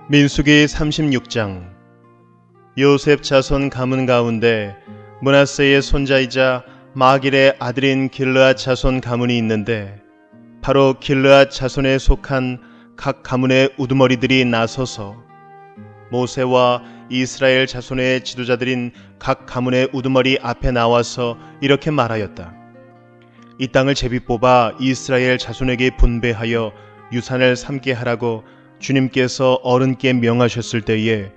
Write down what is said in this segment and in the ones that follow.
민수기 36장. 요셉 자손 가문 가운데 므낫세의 손자이자 마길의 아들인 길르앗 자손 가문이 있는데, 바로 길르앗 자손에 속한 각 가문의 우두머리들이 나서서 모세와 이스라엘 자손의 지도자들인 각 가문의 우두머리 앞에 나와서 이렇게 말하였다. 이 땅을 제비 뽑아 이스라엘 자손에게 분배하여 유산을 삼게 하라고 주님께서 어른께 명하셨을 때에,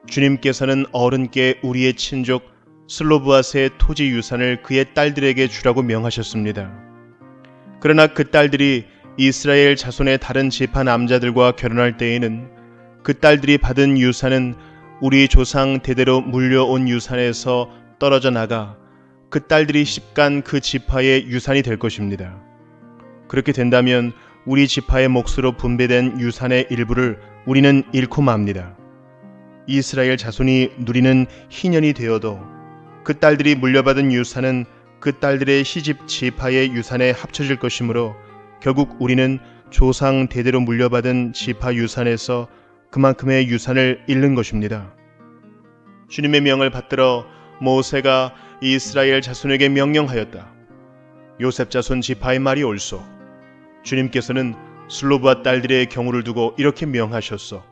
주님께서는 어른께 우리의 친족 슬로브앗의 토지 유산을 그의 딸들에게 주라고 명하셨습니다. 그러나 그 딸들이 이스라엘 자손의 다른 지파 남자들과 결혼할 때에는 그 딸들이 받은 유산은 우리 조상 대대로 물려온 유산에서 떨어져 나가 그 딸들이 시집간 그 지파의 유산이 될 것입니다. 그렇게 된다면 우리 지파의 몫으로 분배된 유산의 일부를 우리는 잃고 맙니다. 이스라엘 자손이 누리는 희년이 되어도 그 딸들이 물려받은 유산은 그 딸들의 시집 지파의 유산에 합쳐질 것이므로 결국 우리는 조상 대대로 물려받은 지파 유산에서 그만큼의 유산을 잃는 것입니다. 주님의 명을 받들어 모세가 이스라엘 자손에게 명령하였다. 요셉 자손 지파의 말이 옳소. 주님께서는 슬로브앗 딸들의 경우를 두고 이렇게 명하셨소.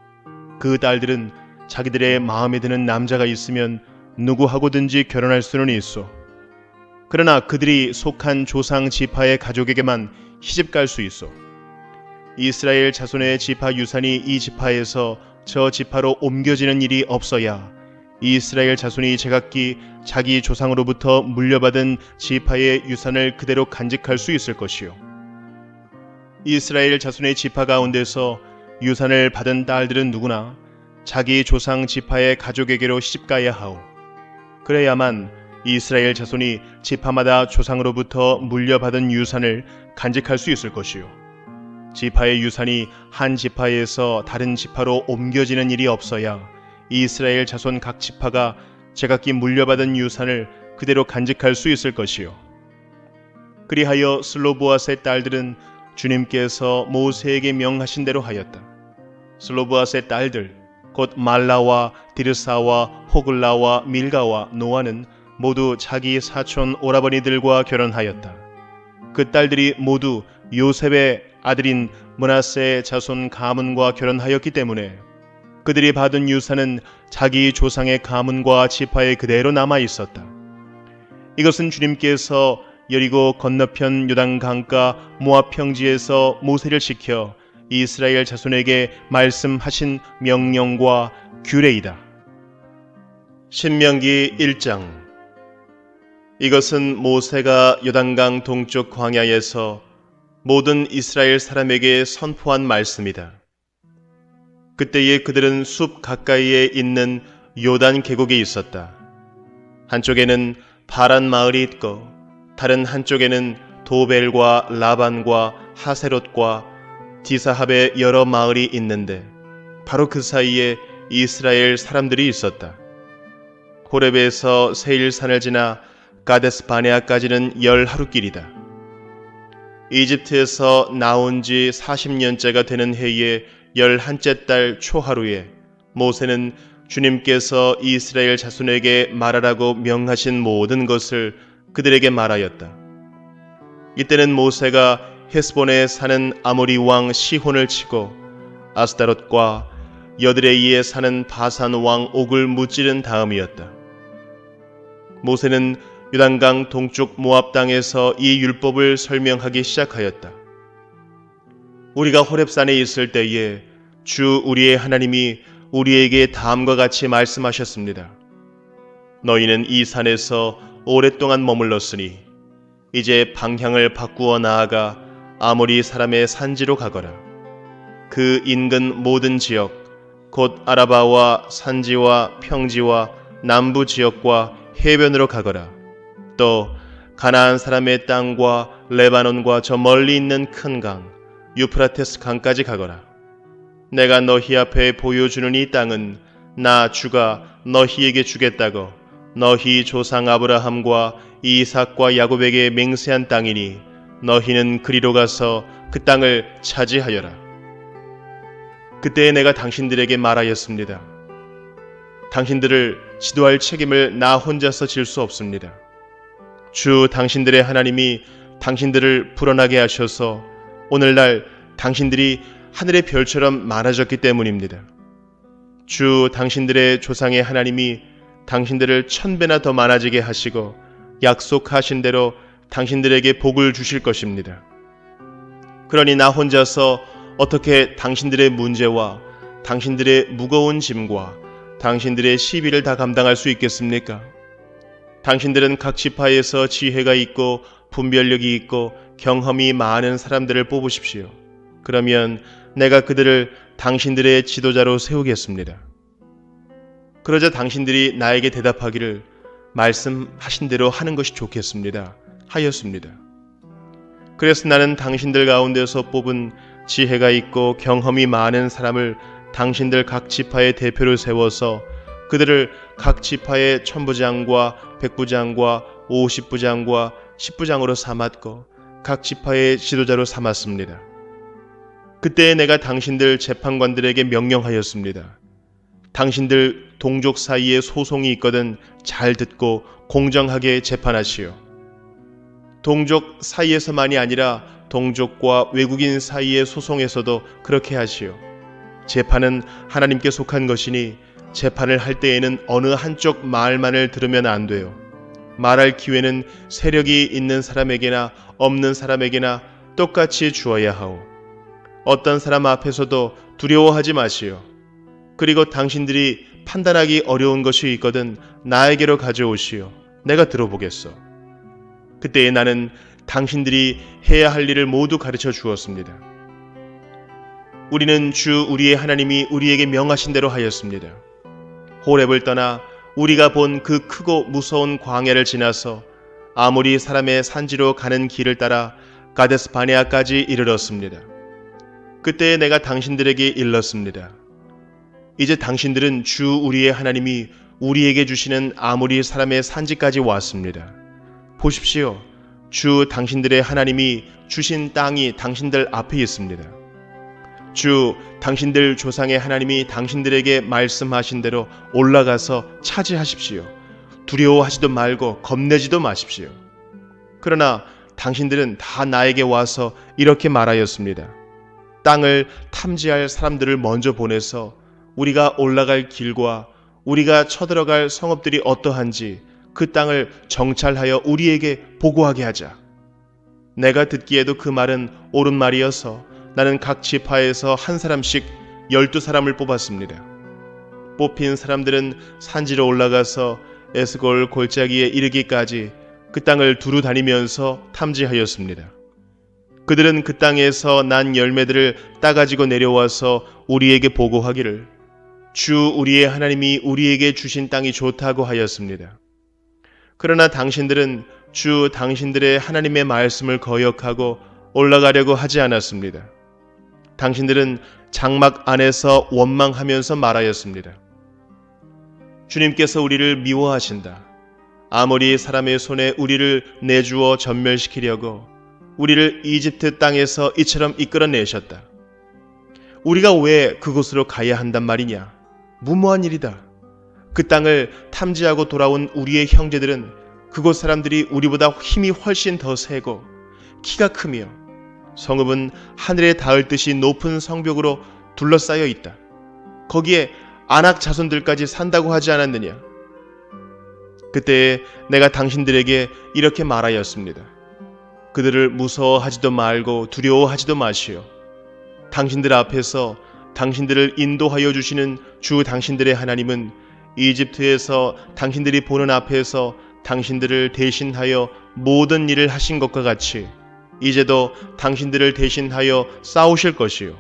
그 딸들은 자기들의 마음에 드는 남자가 있으면 누구하고든지 결혼할 수는 있소. 그러나 그들이 속한 조상 지파의 가족에게만 시집갈 수 있소. 이스라엘 자손의 지파 유산이 이 지파에서 저 지파로 옮겨지는 일이 없어야 이스라엘 자손이 제각기 자기 조상으로부터 물려받은 지파의 유산을 그대로 간직할 수 있을 것이요. 이스라엘 자손의 지파 가운데서 유산을 받은 딸들은 누구나 자기 조상 지파의 가족에게로 시집가야 하오. 그래야만 이스라엘 자손이 지파마다 조상으로부터 물려받은 유산을 간직할 수 있을 것이요. 지파의 유산이 한 지파에서 다른 지파로 옮겨지는 일이 없어야 이스라엘 자손 각 지파가 제각기 물려받은 유산을 그대로 간직할 수 있을 것이요. 그리하여 슬로브앗의 딸들은 주님께서 모세에게 명하신 대로 하였다. 슬로브앗의 딸들 곧 말라와 디르사와 호글라와 밀가와 노아는 모두 자기 사촌 오라버니들과 결혼하였다. 그 딸들이 모두 요셉의 아들인 므낫세의 자손 가문과 결혼하였기 때문에 그들이 받은 유산은 자기 조상의 가문과 지파에 그대로 남아 있었다. 이것은 주님께서 여리고 건너편 요단 강가 모압 평지에서 모세를 시켜 이스라엘 자손에게 말씀하신 명령과 규례이다. 신명기 1장. 이것은 모세가 요단강 동쪽 광야에서 모든 이스라엘 사람에게 선포한 말씀이다. 그때에 그들은 숲 가까이에 있는 요단 계곡에 있었다. 한쪽에는 바란 마을이 있고 다른 한쪽에는 도벨과 라반과 하세롯과 디사합의 여러 마을이 있는데 바로 그 사이에 이스라엘 사람들이 있었다. 호렙에서 세일산을 지나 가데스 바네아까지는 10하루길이다. 이집트에서 나온 지 40년째가 되는 해의 11째 달 초하루에 모세는 주님께서 이스라엘 자손에게 말하라고 명하신 모든 것을 그들에게 말하였다. 이때는 모세가 헤스본에 사는 아모리 왕 시혼을 치고 아스타롯과 여드레이에 사는 바산 왕 옥을 무찌른 다음이었다. 모세는 요단강 동쪽 모압 땅에서 이 율법을 설명하기 시작하였다. 우리가 호렙산에 있을 때에 주 우리의 하나님이 우리에게 다음과 같이 말씀하셨습니다. 너희는 이 산에서 오랫동안 머물렀으니 이제 방향을 바꾸어 나아가 아모리 사람의 산지로 가거라. 그 인근 모든 지역 곧 아라바와 산지와 평지와 남부 지역과 해변으로 가거라. 또 가나안 사람의 땅과 레바논과 저 멀리 있는 큰 강 유프라테스 강까지 가거라. 내가 너희 앞에 보여주는 이 땅은 나 주가 너희에게 주겠다고 너희 조상 아브라함과 이삭과 야곱에게 맹세한 땅이니 너희는 그리로 가서 그 땅을 차지하여라. 그때 내가 당신들에게 말하였습니다. 당신들을 지도할 책임을 나 혼자서 질 수 없습니다. 주 당신들의 하나님이 당신들을 불어나게 하셔서 오늘날 당신들이 하늘의 별처럼 많아졌기 때문입니다. 주 당신들의 조상의 하나님이 당신들을 1000배나 더 많아지게 하시고 약속하신 대로 당신들에게 복을 주실 것입니다. 그러니 나 혼자서 어떻게 당신들의 문제와 당신들의 무거운 짐과 당신들의 시비를 다 감당할 수 있겠습니까? 당신들은 각 지파에서 지혜가 있고 분별력이 있고 경험이 많은 사람들을 뽑으십시오. 그러면 내가 그들을 당신들의 지도자로 세우겠습니다. 그러자 당신들이 나에게 대답하기를 말씀하신 대로 하는 것이 좋겠습니다. 하였습니다. 그래서 나는 당신들 가운데서 뽑은 지혜가 있고 경험이 많은 사람을 당신들 각 지파의 대표로 세워서 그들을 각 지파의 천부장과 백부장과 50부장과 10부장으로 삼았고 각 지파의 지도자로 삼았습니다. 그때 내가 당신들 재판관들에게 명령하였습니다. 당신들 동족 사이에 소송이 있거든 잘 듣고 공정하게 재판하시오. 동족 사이에서만이 아니라 동족과 외국인 사이의 소송에서도 그렇게 하시오. 재판은 하나님께 속한 것이니 재판을 할 때에는 어느 한쪽 말만을 들으면 안 돼요. 말할 기회는 세력이 있는 사람에게나 없는 사람에게나 똑같이 주어야 하오. 어떤 사람 앞에서도 두려워하지 마시오. 그리고 당신들이 판단하기 어려운 것이 있거든 나에게로 가져오시오. 내가 들어보겠소. 그때에 나는 당신들이 해야 할 일을 모두 가르쳐 주었습니다. 우리는 주 우리의 하나님이 우리에게 명하신 대로 하였습니다. 호렙을 떠나 우리가 본 그 크고 무서운 광야를 지나서 아모리 사람의 산지로 가는 길을 따라 가데스 바네아까지 이르렀습니다. 그때 내가 당신들에게 일렀습니다. 이제 당신들은 주 우리의 하나님이 우리에게 주시는 아모리 사람의 산지까지 왔습니다. 보십시오. 주 당신들의 하나님이 주신 땅이 당신들 앞에 있습니다. 주 당신들 조상의 하나님이 당신들에게 말씀하신 대로 올라가서 차지하십시오. 두려워하지도 말고 겁내지도 마십시오. 그러나 당신들은 다 나에게 와서 이렇게 말하였습니다. 땅을 탐지할 사람들을 먼저 보내서 우리가 올라갈 길과 우리가 쳐들어갈 성읍들이 어떠한지 그 땅을 정찰하여 우리에게 보고하게 하자. 내가 듣기에도 그 말은 옳은 말이어서 나는 각 지파에서 한 사람씩 12사람을 뽑았습니다. 뽑힌 사람들은 산지로 올라가서 에스골 골짜기에 이르기까지 그 땅을 두루 다니면서 탐지하였습니다. 그들은 그 땅에서 난 열매들을 따가지고 내려와서 우리에게 보고하기를 주 우리의 하나님이 우리에게 주신 땅이 좋다고 하였습니다. 그러나 당신들은 주 당신들의 하나님의 말씀을 거역하고 올라가려고 하지 않았습니다. 당신들은 장막 안에서 원망하면서 말하였습니다. 주님께서 우리를 미워하신다. 아모리 사람의 손에 우리를 내주어 전멸시키려고 우리를 이집트 땅에서 이처럼 이끌어내셨다. 우리가 왜 그곳으로 가야 한단 말이냐? 무모한 일이다. 그 땅을 탐지하고 돌아온 우리의 형제들은 그곳 사람들이 우리보다 힘이 훨씬 더 세고 키가 크며 성읍은 하늘에 닿을 듯이 높은 성벽으로 둘러싸여 있다. 거기에 안악 자손들까지 산다고 하지 않았느냐? 그때 내가 당신들에게 이렇게 말하였습니다. 그들을 무서워하지도 말고 두려워하지도 마시오. 당신들 앞에서 당신들을 인도하여 주시는 주 당신들의 하나님은 이집트에서 당신들이 보는 앞에서 당신들을 대신하여 모든 일을 하신 것과 같이 이제도 당신들을 대신하여 싸우실 것이요.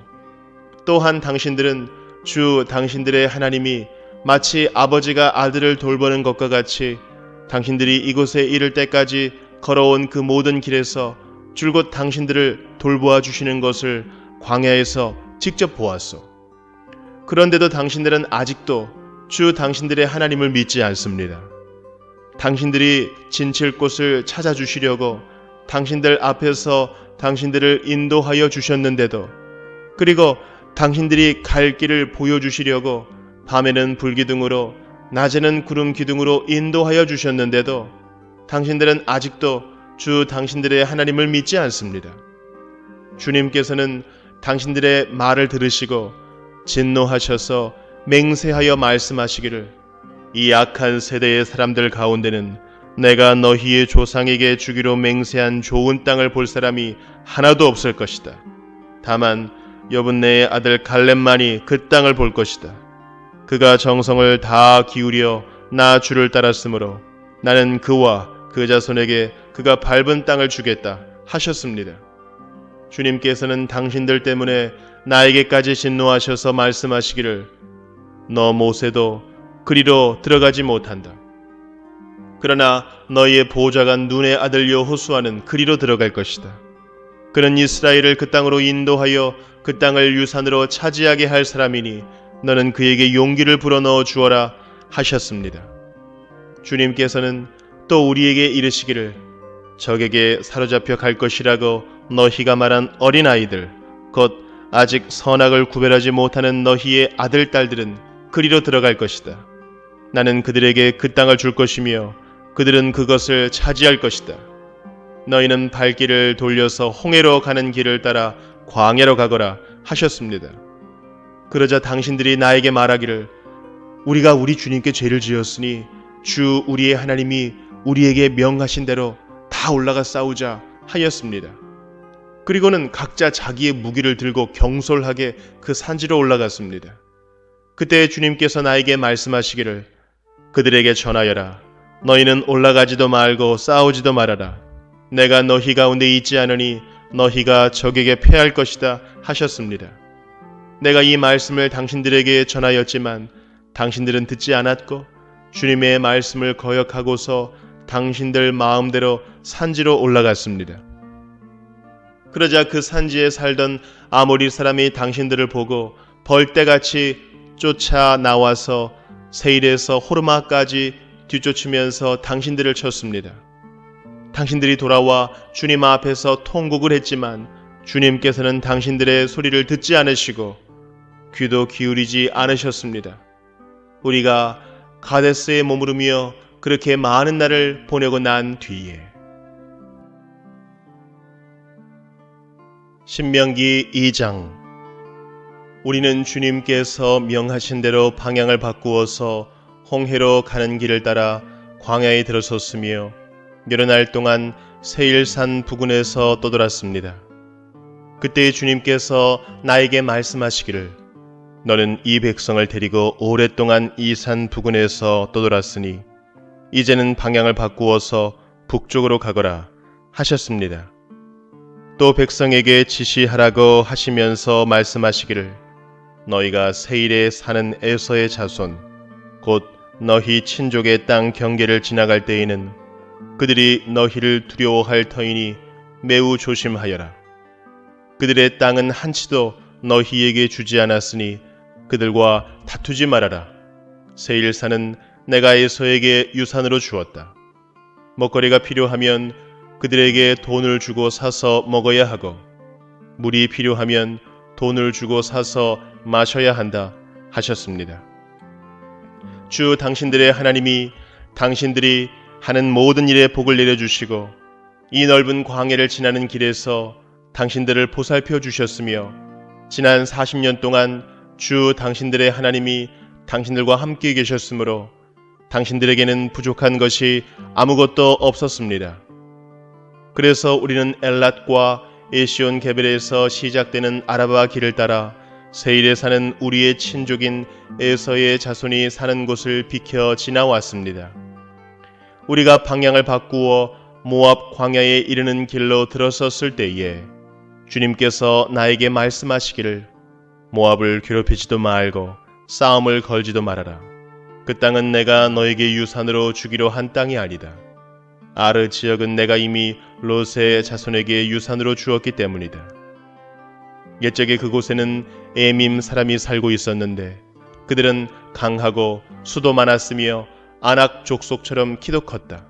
또한 당신들은 주 당신들의 하나님이 마치 아버지가 아들을 돌보는 것과 같이 당신들이 이곳에 이를 때까지 걸어온 그 모든 길에서 줄곧 당신들을 돌보아 주시는 것을 광야에서 직접 보았소. 그런데도 당신들은 아직도 주 당신들의 하나님을 믿지 않습니다. 당신들이 진칠 곳을 찾아주시려고 당신들 앞에서 당신들을 인도하여 주셨는데도, 그리고 당신들이 갈 길을 보여주시려고 밤에는 불기둥으로 낮에는 구름 기둥으로 인도하여 주셨는데도 당신들은 아직도 주 당신들의 하나님을 믿지 않습니다. 주님께서는 당신들의 말을 들으시고 진노하셔서 맹세하여 말씀하시기를 이 악한 세대의 사람들 가운데는 내가 너희의 조상에게 주기로 맹세한 좋은 땅을 볼 사람이 하나도 없을 것이다. 다만 여분네의 아들 갈렙만이 그 땅을 볼 것이다. 그가 정성을 다 기울여 나 주를 따랐으므로 나는 그와 그 자손에게 그가 밟은 땅을 주겠다 하셨습니다. 주님께서는 당신들 때문에 나에게까지 진노하셔서 말씀하시기를 너 모세도 그리로 들어가지 못한다. 그러나 너희의 보좌가 눈의 아들 여호수아는 그리로 들어갈 것이다. 그는 이스라엘을 그 땅으로 인도하여 그 땅을 유산으로 차지하게 할 사람이니 너는 그에게 용기를 불어넣어 주어라 하셨습니다. 주님께서는 또 우리에게 이르시기를 적에게 사로잡혀 갈 것이라고 너희가 말한 어린아이들 곧 아직 선악을 구별하지 못하는 너희의 아들 딸들은 그리로 들어갈 것이다. 나는 그들에게 그 땅을 줄 것이며 그들은 그것을 차지할 것이다. 너희는 발길을 돌려서 홍해로 가는 길을 따라 광야로 가거라 하셨습니다. 그러자 당신들이 나에게 말하기를 우리가 우리 주님께 죄를 지었으니 주 우리의 하나님이 우리에게 명하신 대로 다 올라가 싸우자 하였습니다. 그리고는 각자 자기의 무기를 들고 경솔하게 그 산지로 올라갔습니다. 그때 주님께서 나에게 말씀하시기를 그들에게 전하여라. 너희는 올라가지도 말고 싸우지도 말아라. 내가 너희 가운데 있지 않으니 너희가 적에게 패할 것이다 하셨습니다. 내가 이 말씀을 당신들에게 전하였지만 당신들은 듣지 않았고 주님의 말씀을 거역하고서 당신들 마음대로 산지로 올라갔습니다. 그러자 그 산지에 살던 아모리 사람이 당신들을 보고 벌떼같이 쫓아 나와서 세일에서 호르마까지 뒤쫓으면서 당신들을 쳤습니다. 당신들이 돌아와 주님 앞에서 통곡을 했지만 주님께서는 당신들의 소리를 듣지 않으시고 귀도 기울이지 않으셨습니다. 우리가 가데스에 머무르며 그렇게 많은 날을 보내고 난 뒤에 신명기 2장 우리는 주님께서 명하신 대로 방향을 바꾸어서 홍해로 가는 길을 따라 광야에 들어섰으며 여러 날 동안 세일산 부근에서 떠돌았습니다. 그때 주님께서 나에게 말씀하시기를 너는 이 백성을 데리고 오랫동안 이 산 부근에서 떠돌았으니 이제는 방향을 바꾸어서 북쪽으로 가거라 하셨습니다. 또 백성에게 지시하라고 하시면서 말씀하시기를 너희가 세일에 사는 에서의 자손 곧 너희 친족의 땅 경계를 지나갈 때에는 그들이 너희를 두려워할 터이니 매우 조심하여라. 그들의 땅은 한치도 너희에게 주지 않았으니 그들과 다투지 말아라. 세일산은 내가 에서에게 유산으로 주었다. 먹거리가 필요하면 그들에게 돈을 주고 사서 먹어야 하고 물이 필요하면 돈을 주고 사서 마셔야 한다 하셨습니다. 주 당신들의 하나님이 당신들이 하는 모든 일에 복을 내려주시고 이 넓은 광야를 지나는 길에서 당신들을 보살펴 주셨으며 지난 40년 동안 주 당신들의 하나님이 당신들과 함께 계셨으므로 당신들에게는 부족한 것이 아무것도 없었습니다. 그래서 우리는 엘랏과 에시온 게벨에서 시작되는 아라바 길을 따라 세일에 사는 우리의 친족인 에서의 자손이 사는 곳을 비켜 지나왔습니다. 우리가 방향을 바꾸어 모압 광야에 이르는 길로 들어섰을 때에 주님께서 나에게 말씀하시기를 모압을 괴롭히지도 말고 싸움을 걸지도 말아라. 그 땅은 내가 너에게 유산으로 주기로 한 땅이 아니다. 아르 지역은 내가 이미 롯의 자손에게 유산으로 주었기 때문이다. 옛적에 그곳에는 에밈 사람이 살고 있었는데 그들은 강하고 수도 많았으며 아낙 족속처럼 키도 컸다.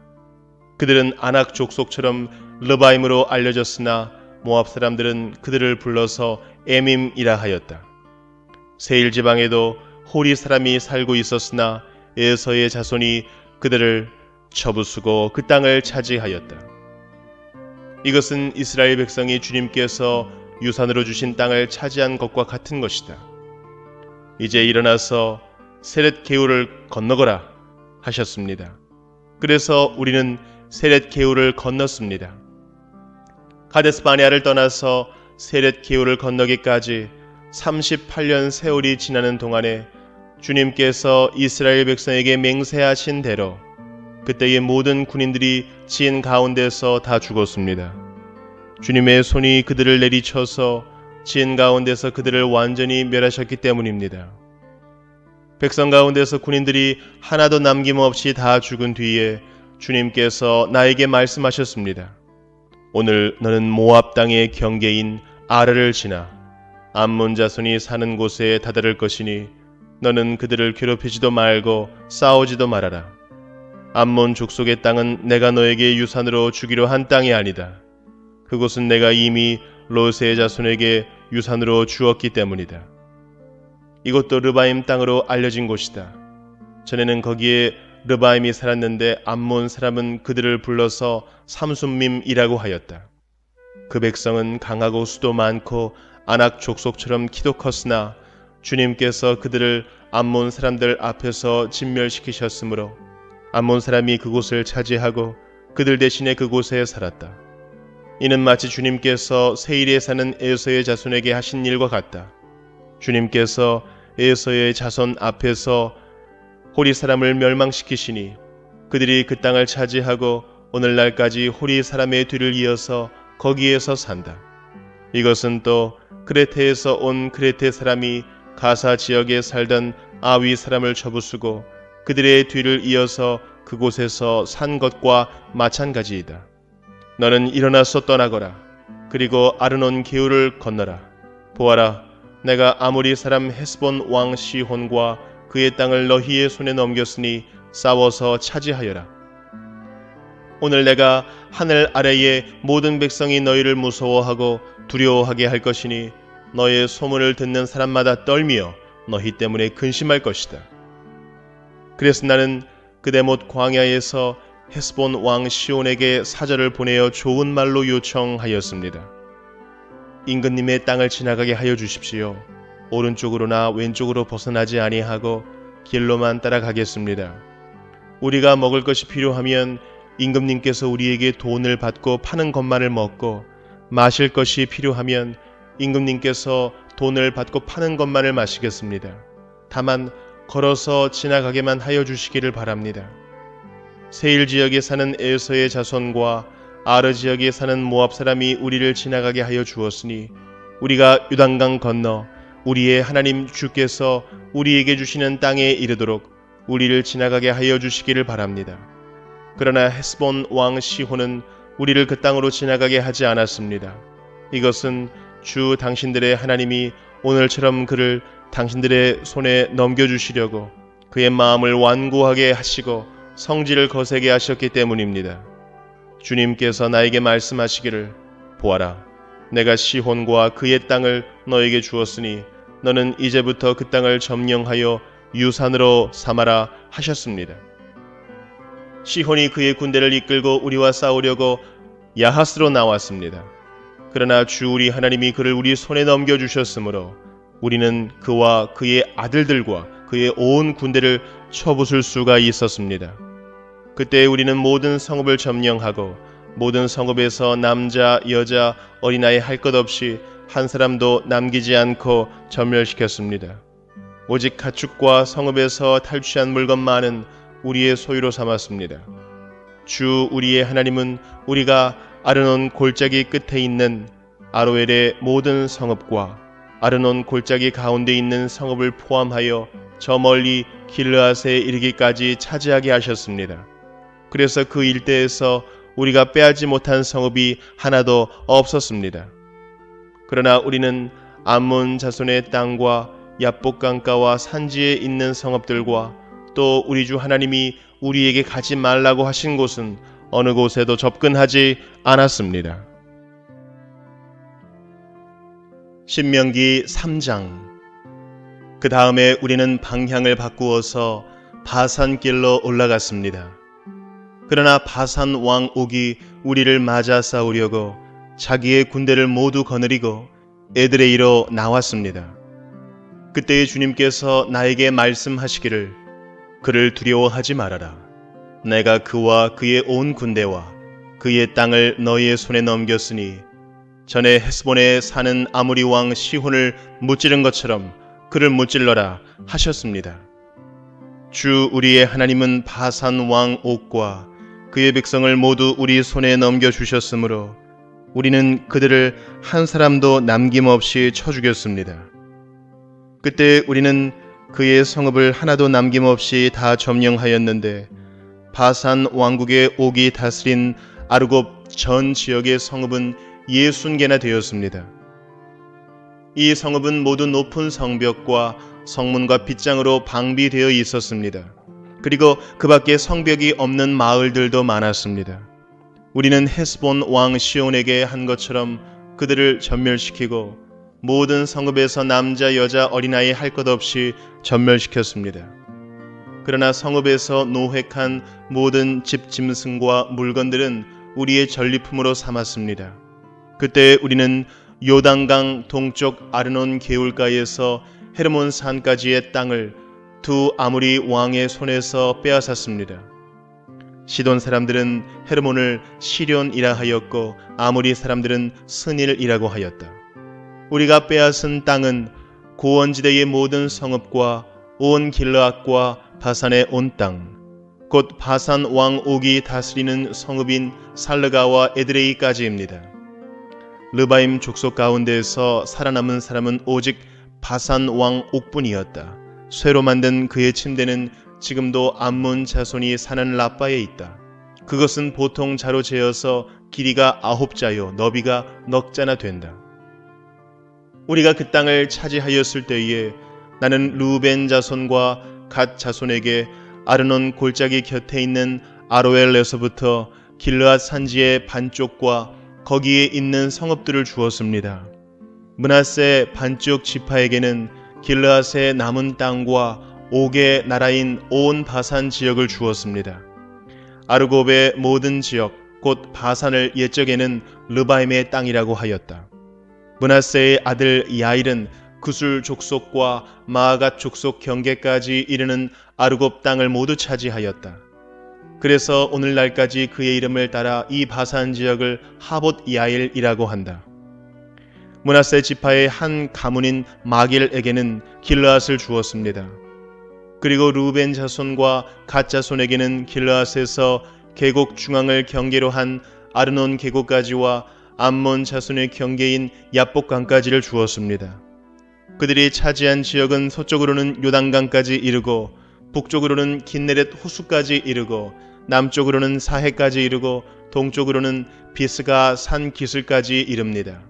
그들은 아낙 족속처럼 르바임으로 알려졌으나 모압 사람들은 그들을 불러서 에밈이라 하였다. 세일 지방에도 호리 사람이 살고 있었으나 에서의 자손이 그들을 쳐부수고 그 땅을 차지하였다. 이것은 이스라엘 백성이 주님께서 유산으로 주신 땅을 차지한 것과 같은 것이다. 이제 일어나서 세렛 게울을 건너거라 하셨습니다. 그래서 우리는 세렛 게울을 건넜습니다. 가데스 바네아를 떠나서 세렛 게울을 건너기까지 38년 세월이 지나는 동안에 주님께서 이스라엘 백성에게 맹세하신 대로 그때의 모든 군인들이 진 가운데서 다 죽었습니다. 주님의 손이 그들을 내리쳐서 진 가운데서 그들을 완전히 멸하셨기 때문입니다. 백성 가운데서 군인들이 하나도 남김없이 다 죽은 뒤에 주님께서 나에게 말씀하셨습니다. 오늘 너는 모압 땅의 경계인 아르를 지나 암몬 자손이 사는 곳에 다다를 것이니 너는 그들을 괴롭히지도 말고 싸우지도 말아라. 암몬 족속의 땅은 내가 너에게 유산으로 주기로 한 땅이 아니다. 그곳은 내가 이미 롯의 자손에게 유산으로 주었기 때문이다. 이것도 르바임 땅으로 알려진 곳이다. 전에는 거기에 르바임이 살았는데 암몬 사람은 그들을 불러서 삼순밈이라고 하였다. 그 백성은 강하고 수도 많고 아낙 족속처럼 키도 컸으나 주님께서 그들을 암몬 사람들 앞에서 진멸시키셨으므로 암몬 사람이 그곳을 차지하고 그들 대신에 그곳에 살았다. 이는 마치 주님께서 세일에 사는 에서의 자손에게 하신 일과 같다. 주님께서 에서의 자손 앞에서 호리 사람을 멸망시키시니 그들이 그 땅을 차지하고 오늘날까지 호리 사람의 뒤를 이어서 거기에서 산다. 이것은 또 크레테에서 온 크레테 사람이 가사 지역에 살던 아위 사람을 쳐부수고 그들의 뒤를 이어서 그곳에서 산 것과 마찬가지이다. 너는 일어나서 떠나거라. 그리고 아르논 게울을 건너라. 보아라, 내가 아모리 사람 헤스본 왕 시혼과 그의 땅을 너희의 손에 넘겼으니 싸워서 차지하여라. 오늘 내가 하늘 아래의 모든 백성이 너희를 무서워하고 두려워하게 할 것이니 너의 소문을 듣는 사람마다 떨며 너희 때문에 근심할 것이다. 그래서 나는 그대못 광야에서 헤스본 왕 시온에게 사절을 보내어 좋은 말로 요청하였습니다. 임금님의 땅을 지나가게 하여 주십시오. 오른쪽으로나 왼쪽으로 벗어나지 아니하고 길로만 따라가겠습니다. 우리가 먹을 것이 필요하면 임금님께서 우리에게 돈을 받고 파는 것만을 먹고 마실 것이 필요하면 임금님께서 돈을 받고 파는 것만을 마시겠습니다. 다만 걸어서 지나가게만 하여 주시기를 바랍니다. 세일 지역에 사는 에서의 자손과 아르 지역에 사는 모압 사람이 우리를 지나가게 하여 주었으니 우리가 요단강 건너 우리의 하나님 주께서 우리에게 주시는 땅에 이르도록 우리를 지나가게 하여 주시기를 바랍니다. 그러나 헤스본 왕 시혼은 우리를 그 땅으로 지나가게 하지 않았습니다. 이것은 주 당신들의 하나님이 오늘처럼 그를 당신들의 손에 넘겨주시려고 그의 마음을 완고하게 하시고 성질을 거세게 하셨기 때문입니다. 주님께서 나에게 말씀하시기를 보아라, 내가 시혼과 그의 땅을 너에게 주었으니 너는 이제부터 그 땅을 점령하여 유산으로 삼아라 하셨습니다. 시혼이 그의 군대를 이끌고 우리와 싸우려고 야하스로 나왔습니다. 그러나 주 우리 하나님이 그를 우리 손에 넘겨주셨으므로 우리는 그와 그의 아들들과 그의 온 군대를 쳐부술 수가 있었습니다. 그때 우리는 모든 성읍을 점령하고 모든 성읍에서 남자, 여자, 어린아이 할 것 없이 한 사람도 남기지 않고 전멸시켰습니다. 오직 가축과 성읍에서 탈취한 물건만은 우리의 소유로 삼았습니다. 주 우리의 하나님은 우리가 아르논 골짜기 끝에 있는 아로엘의 모든 성읍과 아르논 골짜기 가운데 있는 성읍을 포함하여 저 멀리 길르앗에 이르기까지 차지하게 하셨습니다. 그래서 그 일대에서 우리가 빼앗지 못한 성읍이 하나도 없었습니다. 그러나 우리는 암몬 자손의 땅과 야복 강가와 산지에 있는 성읍들과 또 우리 주 하나님이 우리에게 가지 말라고 하신 곳은 어느 곳에도 접근하지 않았습니다. 신명기 3장. 그 다음에 우리는 방향을 바꾸어서 바산길로 올라갔습니다. 그러나 바산 왕 옥이 우리를 맞아 싸우려고 자기의 군대를 모두 거느리고 에드레이로 나왔습니다. 그때의 주님께서 나에게 말씀하시기를 그를 두려워하지 말아라. 내가 그와 그의 온 군대와 그의 땅을 너희의 손에 넘겼으니 전에 헤스본에 사는 아모리 왕 시혼을 무찌른 것처럼 그를 무찔러라 하셨습니다. 주 우리의 하나님은 바산 왕 옥과 그의 백성을 모두 우리 손에 넘겨주셨으므로 우리는 그들을 한 사람도 남김없이 쳐 죽였습니다. 그때 우리는 그의 성읍을 하나도 남김없이 다 점령하였는데 바산 왕국의 옥이 다스린 아르곱 전 지역의 성읍은 60개나 되었습니다. 이 성읍은 모두 높은 성벽과 성문과 빗장으로 방비되어 있었습니다. 그리고 그 밖에 성벽이 없는 마을들도 많았습니다. 우리는 헤스본 왕 시온에게 한 것처럼 그들을 전멸시키고 모든 성읍에서 남자 여자 어린아이 할 것 없이 전멸시켰습니다. 그러나 성읍에서 노획한 모든 집 짐승과 물건들은 우리의 전리품으로 삼았습니다. 그때 우리는 요단강 동쪽 아르논 개울가에서 헤르몬 산까지의 땅을 두 아모리 왕의 손에서 빼앗았습니다. 시돈 사람들은 헤르몬을 시련이라 하였고 아모리 사람들은 스닐이라고 하였다. 우리가 빼앗은 땅은 고원지대의 모든 성읍과 온 길르앗과 바산의 온 땅, 곧 바산 왕 옥이 다스리는 성읍인 살르가와 에드레이까지입니다. 르바임 족속 가운데에서 살아남은 사람은 오직 바산 왕 옥뿐이었다. 쇠로 만든 그의 침대는 지금도 암몬 자손이 사는 라빠에 있다. 그것은 보통 자로 재어서 길이가 9자요 너비가 넉 자나 된다. 우리가 그 땅을 차지하였을 때에 나는 루벤 자손과 갓 자손에게 아르논 골짜기 곁에 있는 아로엘에서부터 길르앗 산지의 반쪽과 거기에 있는 성읍들을 주었습니다. 므낫세 반쪽 지파에게는 길르앗의 남은 땅과 옥의 나라인 온 바산 지역을 주었습니다. 아르곱의 모든 지역 곧 바산을 옛적에는 르바임의 땅이라고 하였다. 므낫세의 아들 야일은 구술 족속과 마아갓 족속 경계까지 이르는 아르곱 땅을 모두 차지하였다. 그래서 오늘날까지 그의 이름을 따라 이 바산 지역을 하봇 야일이라고 한다. 므낫세 지파의 한 가문인 마길에게는 길르앗을 주었습니다. 그리고 루벤 자손과 갓 자손에게는 길르앗에서 계곡 중앙을 경계로 한 아르논 계곡까지와 암몬 자손의 경계인 야복강까지를 주었습니다. 그들이 차지한 지역은 서쪽으로는 요단강까지 이르고 북쪽으로는 긴네렛 호수까지 이르고 남쪽으로는 사해까지 이르고 동쪽으로는 비스가 산 기슭까지 이릅니다.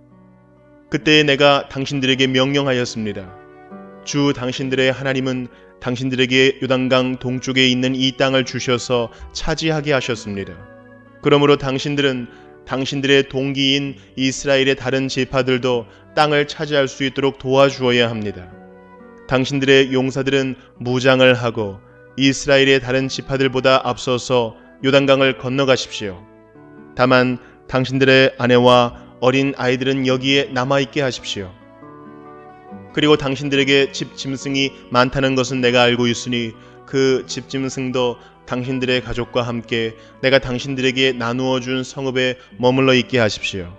그때 내가 당신들에게 명령하였습니다. 주 당신들의 하나님은 당신들에게 요단강 동쪽에 있는 이 땅을 주셔서 차지하게 하셨습니다. 그러므로 당신들은 당신들의 동기인 이스라엘의 다른 지파들도 땅을 차지할 수 있도록 도와주어야 합니다. 당신들의 용사들은 무장을 하고 이스라엘의 다른 지파들보다 앞서서 요단강을 건너가십시오. 다만 당신들의 아내와 어린 아이들은 여기에 남아있게 하십시오. 그리고 당신들에게 집 짐승이 많다는 것은 내가 알고 있으니 그 집 짐승도 당신들의 가족과 함께 내가 당신들에게 나누어 준 성읍에 머물러 있게 하십시오.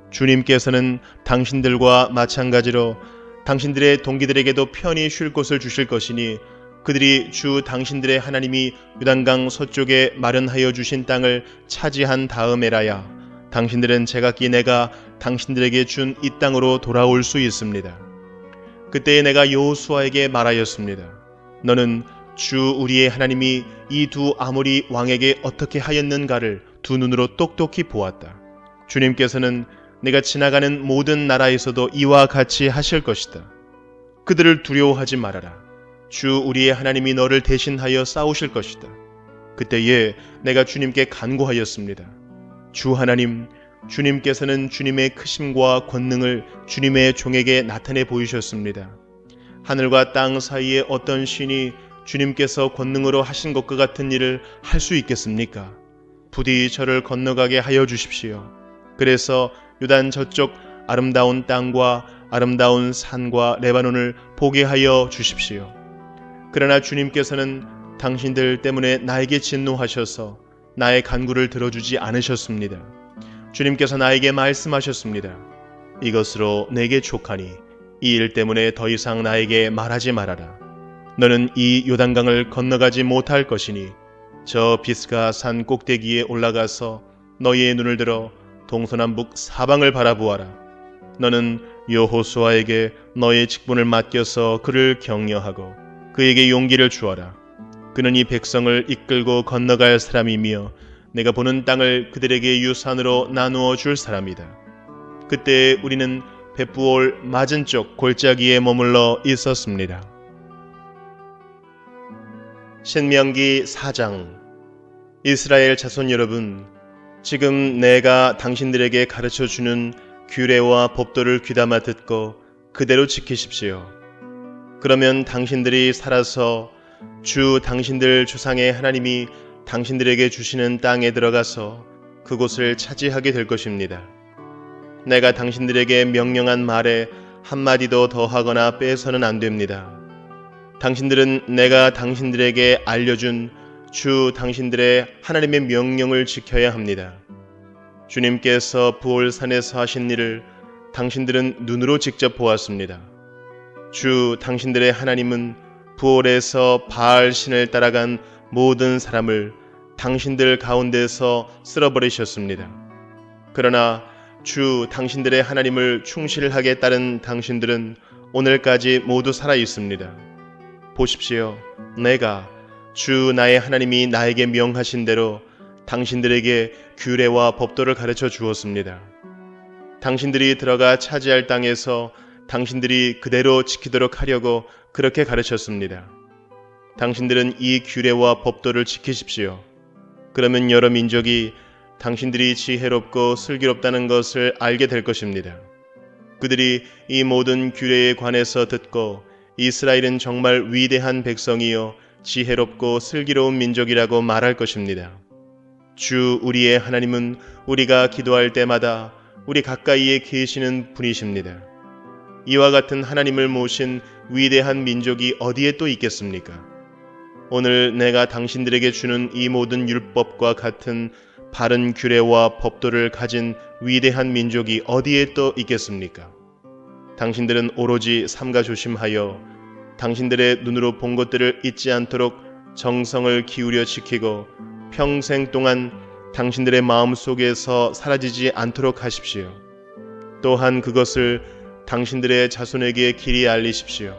주님께서는 당신들과 마찬가지로 당신들의 동기들에게도 편히 쉴 곳을 주실 것이니 그들이 주 당신들의 하나님이 요단강 서쪽에 마련하여 주신 땅을 차지한 다음에라야 당신들은 제각기 내가 당신들에게 준 이 땅으로 돌아올 수 있습니다. 그때에 내가 여호수아에게 말하였습니다. 너는 주 우리의 하나님이 이 두 아모리 왕에게 어떻게 하였는가를 두 눈으로 똑똑히 보았다. 주님께서는 내가 지나가는 모든 나라에서도 이와 같이 하실 것이다. 그들을 두려워하지 말아라. 주 우리의 하나님이 너를 대신하여 싸우실 것이다. 그때에 내가 주님께 간구하였습니다. 주 하나님, 주님께서는 주님의 크심과 권능을 주님의 종에게 나타내 보이셨습니다. 하늘과 땅 사이에 어떤 신이 주님께서 권능으로 하신 것과 같은 일을 할 수 있겠습니까? 부디 저를 건너가게 하여 주십시오. 그래서 요단 저쪽 아름다운 땅과 아름다운 산과 레바논을 보게 하여 주십시오. 그러나 주님께서는 당신들 때문에 나에게 진노하셔서 나의 간구를 들어주지 않으셨습니다. 주님께서 나에게 말씀하셨습니다. 이것으로 내게 족하니 이 일 때문에 더 이상 나에게 말하지 말아라. 너는 이 요단강을 건너가지 못할 것이니 저 비스가 산 꼭대기에 올라가서 너희의 눈을 들어 동서남북 사방을 바라보아라. 너는 여호수아에게 너의 직분을 맡겨서 그를 격려하고 그에게 용기를 주어라. 그는 이 백성을 이끌고 건너갈 사람이며 내가 보는 땅을 그들에게 유산으로 나누어 줄 사람이다. 그때 우리는 벳부올 맞은쪽 골짜기에 머물러 있었습니다. 신명기 4장. 이스라엘 자손 여러분, 지금 내가 당신들에게 가르쳐주는 규례와 법도를 귀담아 듣고 그대로 지키십시오. 그러면 당신들이 살아서 주 당신들 조상의 하나님이 당신들에게 주시는 땅에 들어가서 그곳을 차지하게 될 것입니다. 내가 당신들에게 명령한 말에 한마디도 더하거나 빼서는 안 됩니다. 당신들은 내가 당신들에게 알려준 주 당신들의 하나님의 명령을 지켜야 합니다. 주님께서 부올산에서 하신 일을 당신들은 눈으로 직접 보았습니다. 주 당신들의 하나님은 부올에서 바알 신을 따라간 모든 사람을 당신들 가운데서 쓸어버리셨습니다. 그러나 주 당신들의 하나님을 충실하게 따른 당신들은 오늘까지 모두 살아 있습니다. 보십시오. 내가 주 나의 하나님이 나에게 명하신 대로 당신들에게 규례와 법도를 가르쳐 주었습니다. 당신들이 들어가 차지할 땅에서 당신들이 그대로 지키도록 하려고 그렇게 가르쳤습니다. 당신들은 이 규례와 법도를 지키십시오. 그러면 여러 민족이 당신들이 지혜롭고 슬기롭다는 것을 알게 될 것입니다. 그들이 이 모든 규례에 관해서 듣고 이스라엘은 정말 위대한 백성이요 지혜롭고 슬기로운 민족이라고 말할 것입니다. 주 우리의 하나님은 우리가 기도할 때마다 우리 가까이에 계시는 분이십니다. 이와 같은 하나님을 모신 위대한 민족이 어디에 또 있겠습니까? 오늘 내가 당신들에게 주는 이 모든 율법과 같은 바른 규례와 법도를 가진 위대한 민족이 어디에 또 있겠습니까? 당신들은 오로지 삼가 조심하여 당신들의 눈으로 본 것들을 잊지 않도록 정성을 기울여 지키고 평생 동안 당신들의 마음 속에서 사라지지 않도록 하십시오. 또한 그것을 당신들의 자손에게 길이 알리십시오.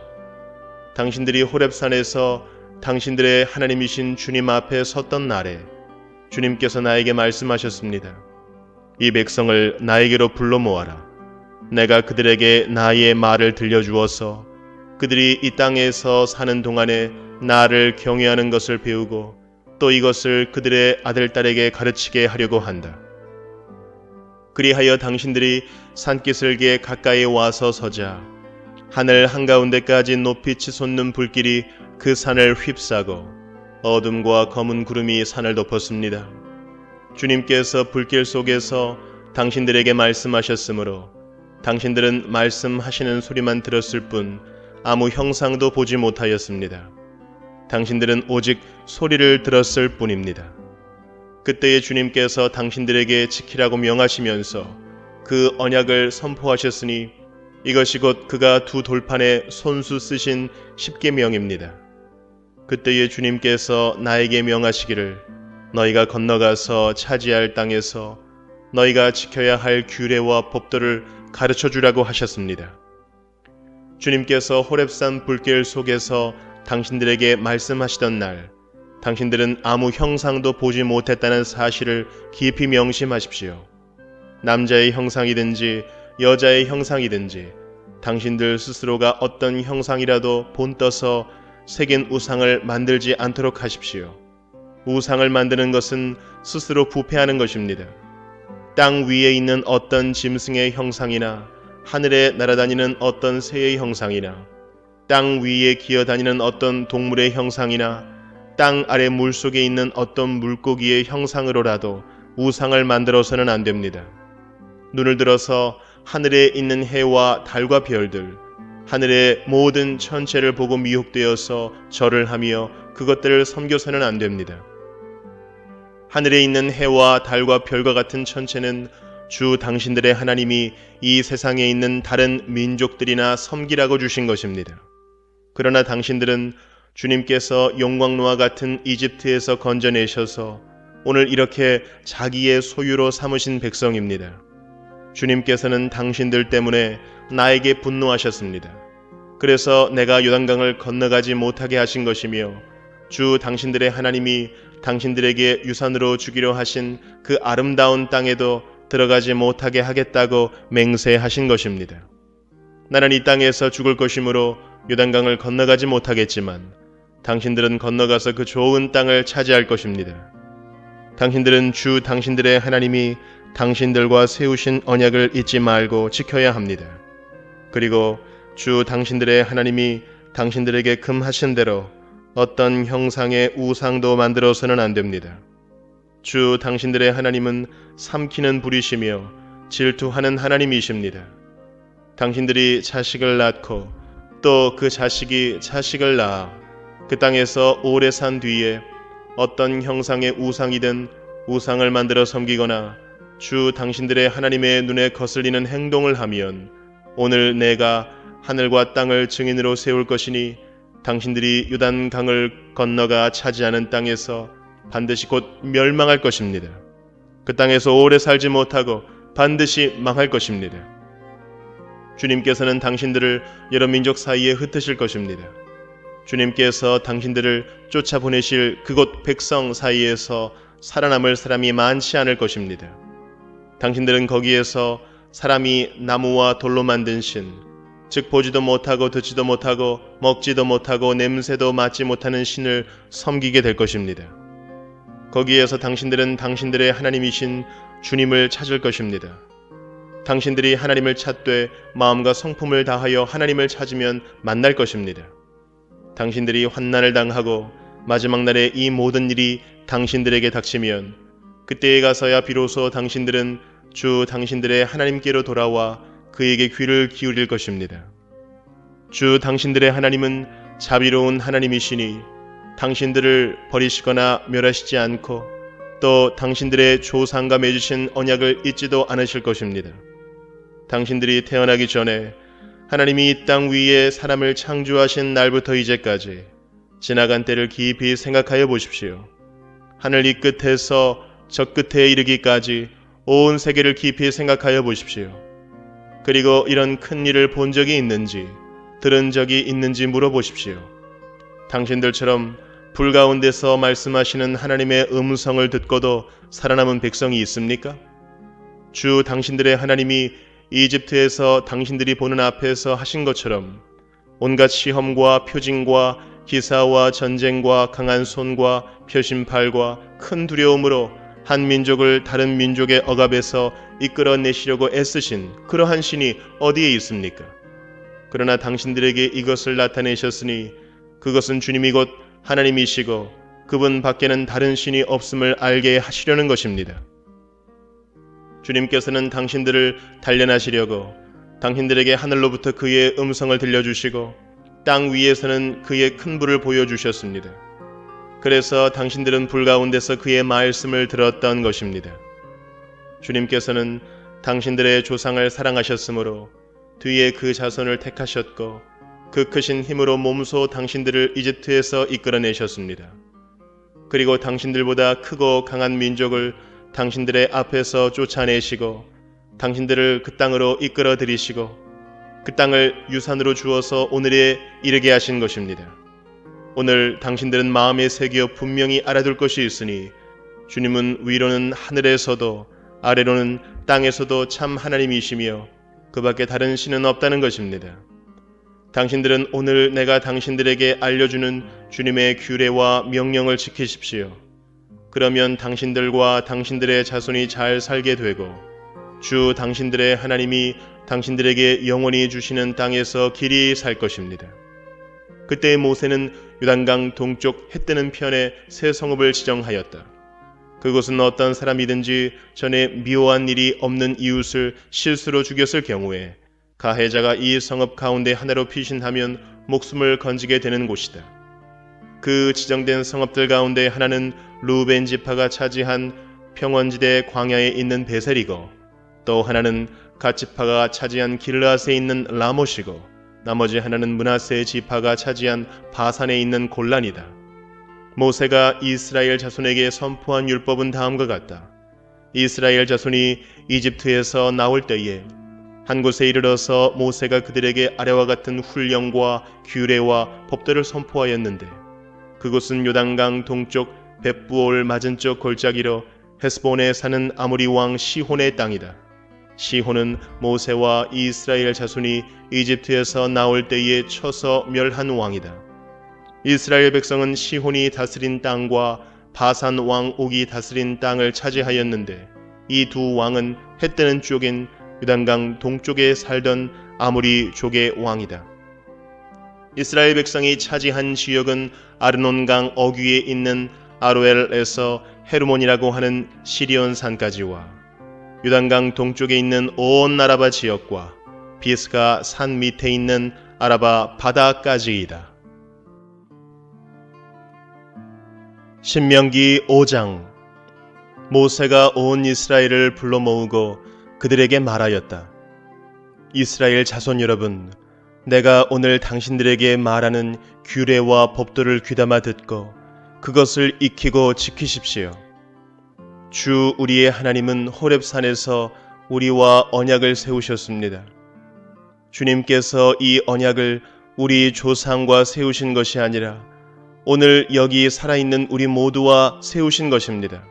당신들이 호렙산에서 당신들의 하나님이신 주님 앞에 섰던 날에 주님께서 나에게 말씀하셨습니다. 이 백성을 나에게로 불러 모아라. 내가 그들에게 나의 말을 들려주어서 그들이 이 땅에서 사는 동안에 나를 경외하는 것을 배우고 또 이것을 그들의 아들딸에게 가르치게 하려고 한다. 그리하여 당신들이 산기슭에 가까이 와서 서자 하늘 한가운데까지 높이 치솟는 불길이 그 산을 휩싸고 어둠과 검은 구름이 산을 덮었습니다. 주님께서 불길 속에서 당신들에게 말씀하셨으므로 당신들은 말씀하시는 소리만 들었을 뿐 아무 형상도 보지 못하였습니다. 당신들은 오직 소리를 들었을 뿐입니다. 그때에 주님께서 당신들에게 지키라고 명하시면서 그 언약을 선포하셨으니 이것이 곧 그가 두 돌판에 손수 쓰신 십계명입니다. 그때에 주님께서 나에게 명하시기를 너희가 건너가서 차지할 땅에서 너희가 지켜야 할 규례와 법도를 가르쳐 주라고 하셨습니다. 주님께서 호렙산 불길 속에서 당신들에게 말씀하시던 날 당신들은 아무 형상도 보지 못했다는 사실을 깊이 명심하십시오. 남자의 형상이든지 여자의 형상이든지 당신들 스스로가 어떤 형상이라도 본떠서 새긴 우상을 만들지 않도록 하십시오. 우상을 만드는 것은 스스로 부패하는 것입니다. 땅 위에 있는 어떤 짐승의 형상이나 하늘에 날아다니는 어떤 새의 형상이나 땅 위에 기어다니는 어떤 동물의 형상이나 땅 아래 물속에 있는 어떤 물고기의 형상으로라도 우상을 만들어서는 안 됩니다. 눈을 들어서 하늘에 있는 해와 달과 별들, 하늘의 모든 천체를 보고 미혹되어서 절을 하며 그것들을 섬겨서는 안 됩니다. 하늘에 있는 해와 달과 별과 같은 천체는 주 당신들의 하나님이 이 세상에 있는 다른 민족들이나 섬기라고 주신 것입니다. 그러나 당신들은 주님께서 영광로와 같은 이집트에서 건져내셔서 오늘 이렇게 자기의 소유로 삼으신 백성입니다. 주님께서는 당신들 때문에 나에게 분노하셨습니다. 그래서 내가 요단강을 건너가지 못하게 하신 것이며 주 당신들의 하나님이 당신들에게 유산으로 주기로 하신 그 아름다운 땅에도 들어가지 못하게 하겠다고 맹세하신 것입니다. 나는 이 땅에서 죽을 것이므로 요단강을 건너가지 못하겠지만 당신들은 건너가서 그 좋은 땅을 차지할 것입니다. 당신들은 주 당신들의 하나님이 당신들과 세우신 언약을 잊지 말고 지켜야 합니다. 그리고 주 당신들의 하나님이 당신들에게 금하신 대로 어떤 형상의 우상도 만들어서는 안 됩니다. 주 당신들의 하나님은 삼키는 불이시며 질투하는 하나님이십니다. 당신들이 자식을 낳고 또 그 자식이 자식을 낳아 그 땅에서 오래 산 뒤에 어떤 형상의 우상이든 우상을 만들어 섬기거나 주 당신들의 하나님의 눈에 거슬리는 행동을 하면 오늘 내가 하늘과 땅을 증인으로 세울 것이니 당신들이 요단강을 건너가 차지하는 땅에서 반드시 곧 멸망할 것입니다. 그 땅에서 오래 살지 못하고 반드시 망할 것입니다. 주님께서는 당신들을 여러 민족 사이에 흩으실 것입니다. 주님께서 당신들을 쫓아보내실 그곳 백성 사이에서 살아남을 사람이 많지 않을 것입니다. 당신들은 거기에서 사람이 나무와 돌로 만든 신, 즉 보지도 못하고 듣지도 못하고 먹지도 못하고 냄새도 맡지 못하는 신을 섬기게 될 것입니다. 거기에서 당신들은 당신들의 하나님이신 주님을 찾을 것입니다. 당신들이 하나님을 찾되 마음과 성품을 다하여 하나님을 찾으면 만날 것입니다. 당신들이 환난을 당하고 마지막 날에 이 모든 일이 당신들에게 닥치면 그때에 가서야 비로소 당신들은 주 당신들의 하나님께로 돌아와 그에게 귀를 기울일 것입니다. 주 당신들의 하나님은 자비로운 하나님이시니 당신들을 버리시거나 멸하시지 않고 또 당신들의 조상과 맺으신 언약을 잊지도 않으실 것입니다. 당신들이 태어나기 전에 하나님이 이 땅 위에 사람을 창조하신 날부터 이제까지 지나간 때를 깊이 생각하여 보십시오. 하늘 이 끝에서 저 끝에 이르기까지 온 세계를 깊이 생각하여 보십시오. 그리고 이런 큰 일을 본 적이 있는지 들은 적이 있는지 물어보십시오. 당신들처럼 불 가운데서 말씀하시는 하나님의 음성을 듣고도 살아남은 백성이 있습니까? 주 당신들의 하나님이 이집트에서 당신들이 보는 앞에서 하신 것처럼 온갖 시험과 표징과 기사와 전쟁과 강한 손과 표심팔과 큰 두려움으로 한 민족을 다른 민족의 억압에서 이끌어내시려고 애쓰신 그러한 신이 어디에 있습니까? 그러나 당신들에게 이것을 나타내셨으니 그것은 주님이 곧 하나님이시고 그분 밖에는 다른 신이 없음을 알게 하시려는 것입니다. 주님께서는 당신들을 단련하시려고 당신들에게 하늘로부터 그의 음성을 들려주시고 땅 위에서는 그의 큰 불을 보여주셨습니다. 그래서 당신들은 불 가운데서 그의 말씀을 들었던 것입니다. 주님께서는 당신들의 조상을 사랑하셨으므로 뒤에 그 자손을 택하셨고 그 크신 힘으로 몸소 당신들을 이집트에서 이끌어내셨습니다. 그리고 당신들보다 크고 강한 민족을 당신들의 앞에서 쫓아내시고 당신들을 그 땅으로 이끌어 들이시고 그 땅을 유산으로 주어서 오늘에 이르게 하신 것입니다. 오늘 당신들은 마음에 새겨 분명히 알아둘 것이 있으니 주님은 위로는 하늘에서도 아래로는 땅에서도 참 하나님이시며 그 밖에 다른 신은 없다는 것입니다. 당신들은 오늘 내가 당신들에게 알려주는 주님의 규례와 명령을 지키십시오. 그러면 당신들과 당신들의 자손이 잘 살게 되고 주 당신들의 하나님이 당신들에게 영원히 주시는 땅에서 길이 살 것입니다. 그때 모세는 요단강 동쪽 해뜨는 편에 새 성읍을 지정하였다. 그곳은 어떤 사람이든지 전에 미워한 일이 없는 이웃을 실수로 죽였을 경우에 가해자가 이 성읍 가운데 하나로 피신하면 목숨을 건지게 되는 곳이다. 그 지정된 성읍들 가운데 하나는 루벤 지파가 차지한 평원지대 광야에 있는 베셀이고, 또 하나는 갓 지파가 차지한 길르앗에 있는 라못이고, 나머지 하나는 므낫세 지파가 차지한 바산에 있는 골란이다. 모세가 이스라엘 자손에게 선포한 율법은 다음과 같다. 이스라엘 자손이 이집트에서 나올 때에 한 곳에 이르러서 모세가 그들에게 아래와 같은 훈령과 규례와 법도를 선포하였는데, 그곳은 요단강 동쪽 벳부올 맞은쪽 골짜기로 헤스본에 사는 아모리 왕 시혼의 땅이다. 시혼은 모세와 이스라엘 자손이 이집트에서 나올 때에 쳐서 멸한 왕이다. 이스라엘 백성은 시혼이 다스린 땅과 바산 왕 옥이 다스린 땅을 차지하였는데, 이 두 왕은 해 뜨는 쪽인 요단강 동쪽에 살던 아모리 족의 왕이다. 이스라엘 백성이 차지한 지역은 아르논강 어귀에 있는 아로엘에서 헤르몬이라고 하는 시리온 산까지와 요단강 동쪽에 있는 온 아라바 지역과 비스가 산 밑에 있는 아라바 바다까지이다. 신명기 5장. 모세가 온 이스라엘을 불러 모으고 그들에게 말하였다. 이스라엘 자손 여러분, 내가 오늘 당신들에게 말하는 규례와 법도를 귀담아 듣고 그것을 익히고 지키십시오. 주 우리의 하나님은 호렙산에서 우리와 언약을 세우셨습니다. 주님께서 이 언약을 우리 조상과 세우신 것이 아니라 오늘 여기 살아있는 우리 모두와 세우신 것입니다.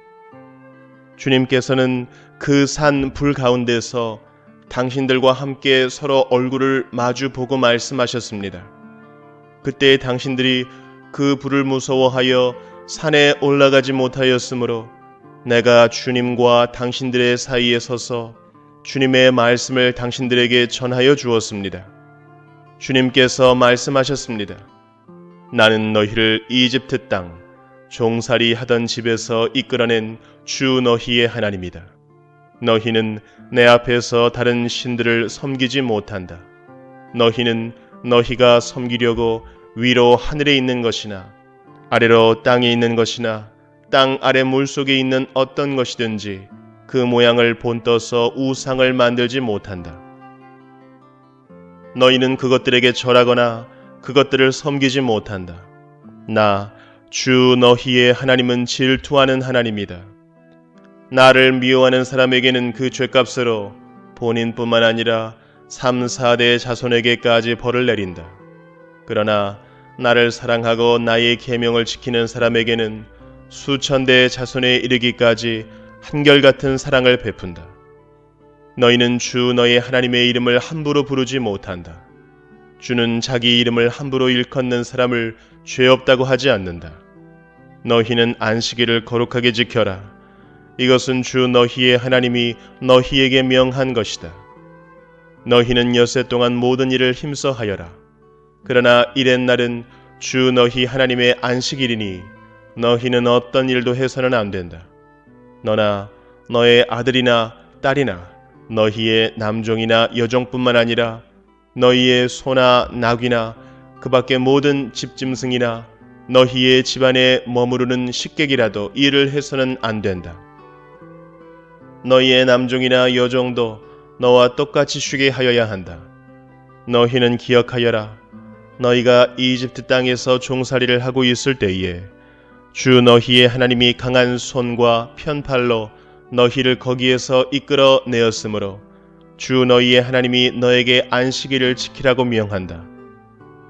주님께서는 그 산 불 가운데서 당신들과 함께 서로 얼굴을 마주 보고 말씀하셨습니다. 그때 당신들이 그 불을 무서워하여 산에 올라가지 못하였으므로 내가 주님과 당신들의 사이에 서서 주님의 말씀을 당신들에게 전하여 주었습니다. 주님께서 말씀하셨습니다. 나는 너희를 이집트 땅 종살이 하던 집에서 이끌어낸 주 너희의 하나님이다. 너희는 내 앞에서 다른 신들을 섬기지 못한다. 너희는 너희가 섬기려고 위로 하늘에 있는 것이나 아래로 땅에 있는 것이나 땅 아래 물속에 있는 어떤 것이든지 그 모양을 본떠서 우상을 만들지 못한다. 너희는 그것들에게 절하거나 그것들을 섬기지 못한다. 나 주 너희의 하나님은 질투하는 하나님이다. 나를 미워하는 사람에게는 그 죗값으로 본인뿐만 아니라 3, 4대 자손에게까지 벌을 내린다. 그러나 나를 사랑하고 나의 계명을 지키는 사람에게는 수천 대 자손에 이르기까지 한결같은 사랑을 베푼다. 너희는 주 너의 하나님의 이름을 함부로 부르지 못한다. 주는 자기 이름을 함부로 일컫는 사람을 죄 없다고 하지 않는다. 너희는 안식일을 거룩하게 지켜라. 이것은 주 너희의 하나님이 너희에게 명한 것이다. 너희는 엿새 동안 모든 일을 힘써 하여라. 그러나 이렛 날은 주 너희 하나님의 안식일이니 너희는 어떤 일도 해서는 안 된다. 너나 너의 아들이나 딸이나 너희의 남종이나 여종뿐만 아니라 너희의 소나 나귀나 그 밖의 모든 집짐승이나 너희의 집안에 머무르는 식객이라도 일을 해서는 안 된다. 너희의 남종이나 여종도 너와 똑같이 쉬게 하여야 한다. 너희는 기억하여라. 너희가 이집트 땅에서 종살이를 하고 있을 때에 주 너희의 하나님이 강한 손과 편팔로 너희를 거기에서 이끌어 내었으므로 주 너희의 하나님이 너에게 안식일을 지키라고 명한다.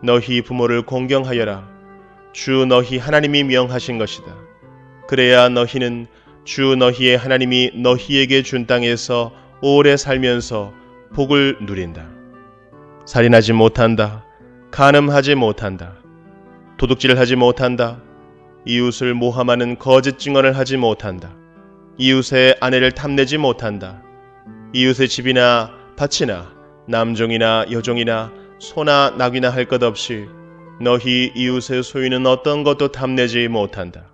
너희 부모를 공경하여라. 주 너희 하나님이 명하신 것이다. 그래야 너희는 주 너희의 하나님이 너희에게 준 땅에서 오래 살면서 복을 누린다. 살인하지 못한다. 간음하지 못한다. 도둑질하지 못한다. 이웃을 모함하는 거짓 증언을 하지 못한다. 이웃의 아내를 탐내지 못한다. 이웃의 집이나 밭이나 남종이나 여종이나 소나 나귀나 할 것 없이 너희 이웃의 소유는 어떤 것도 탐내지 못한다.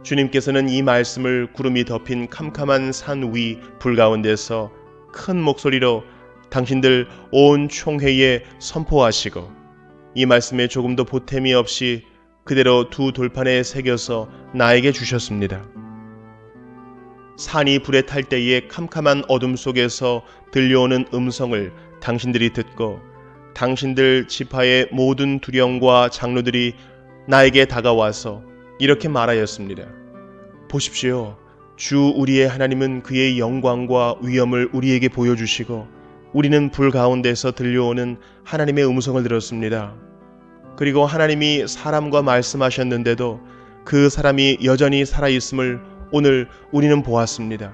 주님께서는 이 말씀을 구름이 덮인 캄캄한 산 위 불 가운데서 큰 목소리로 당신들 온 총회에 선포하시고 이 말씀에 조금도 보탬이 없이 그대로 두 돌판에 새겨서 나에게 주셨습니다. 산이 불에 탈 때의 캄캄한 어둠 속에서 들려오는 음성을 당신들이 듣고 당신들 지파의 모든 두령과 장로들이 나에게 다가와서 이렇게 말하였습니다. 보십시오. 주 우리의 하나님은 그의 영광과 위엄을 우리에게 보여주시고 우리는 불 가운데서 들려오는 하나님의 음성을 들었습니다. 그리고 하나님이 사람과 말씀하셨는데도 그 사람이 여전히 살아있음을 오늘 우리는 보았습니다.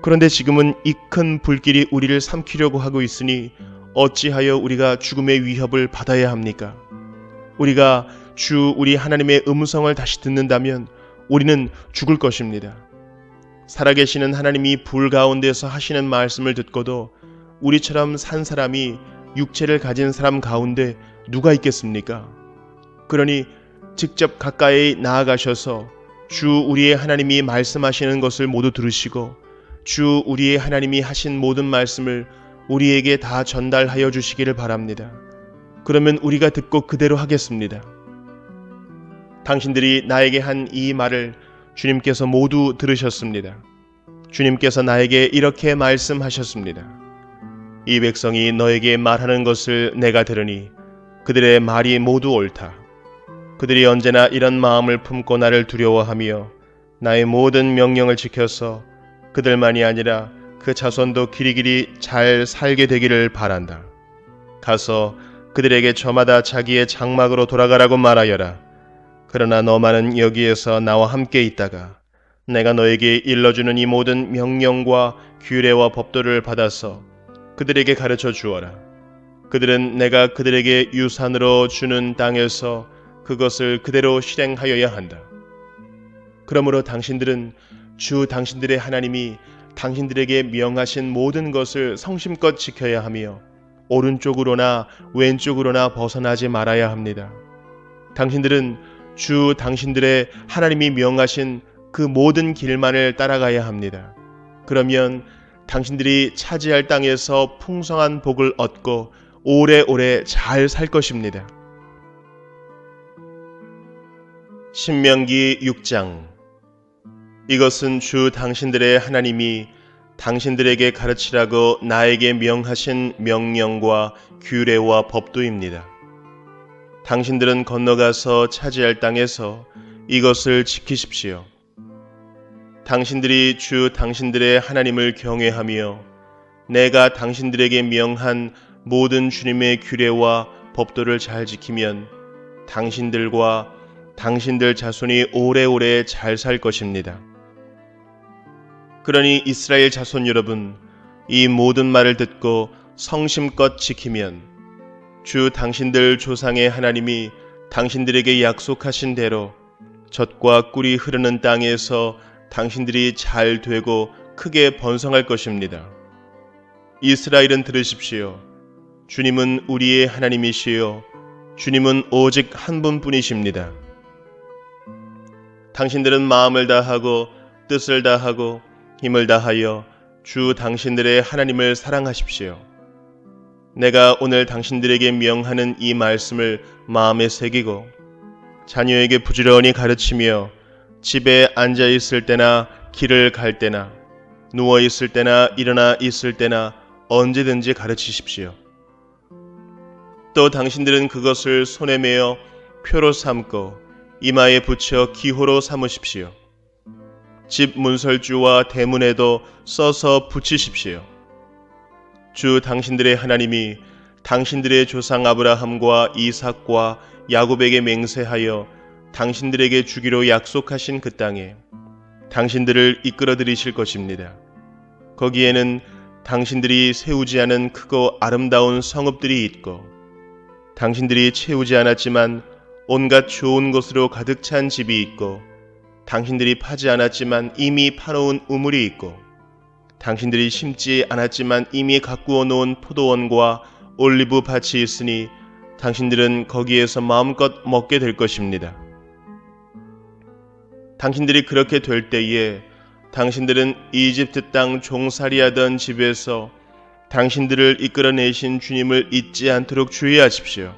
그런데 지금은 이 큰 불길이 우리를 삼키려고 하고 있으니 어찌하여 우리가 죽음의 위협을 받아야 합니까? 우리가 주 우리 하나님의 음성을 다시 듣는다면 우리는 죽을 것입니다. 살아계시는 하나님이 불 가운데서 하시는 말씀을 듣고도 우리처럼 산 사람이 육체를 가진 사람 가운데 누가 있겠습니까? 그러니 직접 가까이 나아가셔서 주 우리의 하나님이 말씀하시는 것을 모두 들으시고 주 우리의 하나님이 하신 모든 말씀을 우리에게 다 전달하여 주시기를 바랍니다. 그러면 우리가 듣고 그대로 하겠습니다. 당신들이 나에게 한 이 말을 주님께서 모두 들으셨습니다. 주님께서 나에게 이렇게 말씀하셨습니다. 이 백성이 너에게 말하는 것을 내가 들으니 그들의 말이 모두 옳다. 그들이 언제나 이런 마음을 품고 나를 두려워하며 나의 모든 명령을 지켜서 그들만이 아니라 그 자손도 길이길이 잘 살게 되기를 바란다. 가서 그들에게 저마다 자기의 장막으로 돌아가라고 말하여라. 그러나 너만은 여기에서 나와 함께 있다가 내가 너에게 일러주는 이 모든 명령과 규례와 법도를 받아서 그들에게 가르쳐 주어라. 그들은 내가 그들에게 유산으로 주는 땅에서 그것을 그대로 실행하여야 한다. 그러므로 당신들은 주 당신들의 하나님이 당신들에게 명하신 모든 것을 성심껏 지켜야 하며 오른쪽으로나 왼쪽으로나 벗어나지 말아야 합니다. 당신들은 주 당신들의 하나님이 명하신 그 모든 길만을 따라가야 합니다. 그러면 당신들이 차지할 땅에서 풍성한 복을 얻고 오래오래 잘 살 것입니다. 신명기 6장. 이것은 주 당신들의 하나님이 당신들에게 가르치라고 나에게 명하신 명령과 규례와 법도입니다. 당신들은 건너가서 차지할 땅에서 이것을 지키십시오. 당신들이 주 당신들의 하나님을 경외하며 내가 당신들에게 명한 모든 주님의 규례와 법도를 잘 지키면 당신들과 당신들 자손이 오래오래 잘 살 것입니다. 그러니 이스라엘 자손 여러분, 이 모든 말을 듣고 성심껏 지키면 주 당신들 조상의 하나님이 당신들에게 약속하신 대로 젖과 꿀이 흐르는 땅에서 당신들이 잘 되고 크게 번성할 것입니다. 이스라엘은 들으십시오. 주님은 우리의 하나님이시요 주님은 오직 한 분뿐이십니다. 당신들은 마음을 다하고 뜻을 다하고 힘을 다하여 주 당신들의 하나님을 사랑하십시오. 내가 오늘 당신들에게 명하는 이 말씀을 마음에 새기고 자녀에게 부지런히 가르치며 집에 앉아 있을 때나 길을 갈 때나 누워 있을 때나 일어나 있을 때나 언제든지 가르치십시오. 또 당신들은 그것을 손에 메어 표로 삼고 이마에 붙여 기호로 삼으십시오. 집 문설주와 대문에도 써서 붙이십시오. 주 당신들의 하나님이 당신들의 조상 아브라함과 이삭과 야곱에게 맹세하여 당신들에게 주기로 약속하신 그 땅에 당신들을 이끌어 들이실 것입니다. 거기에는 당신들이 세우지 않은 크고 아름다운 성읍들이 있고 당신들이 채우지 않았지만 온갖 좋은 것으로 가득 찬 집이 있고 당신들이 파지 않았지만 이미 파놓은 우물이 있고 당신들이 심지 않았지만 이미 가꾸어 놓은 포도원과 올리브 밭이 있으니 당신들은 거기에서 마음껏 먹게 될 것입니다. 당신들이 그렇게 될 때에 당신들은 이집트 땅 종살이하던 집에서 당신들을 이끌어내신 주님을 잊지 않도록 주의하십시오.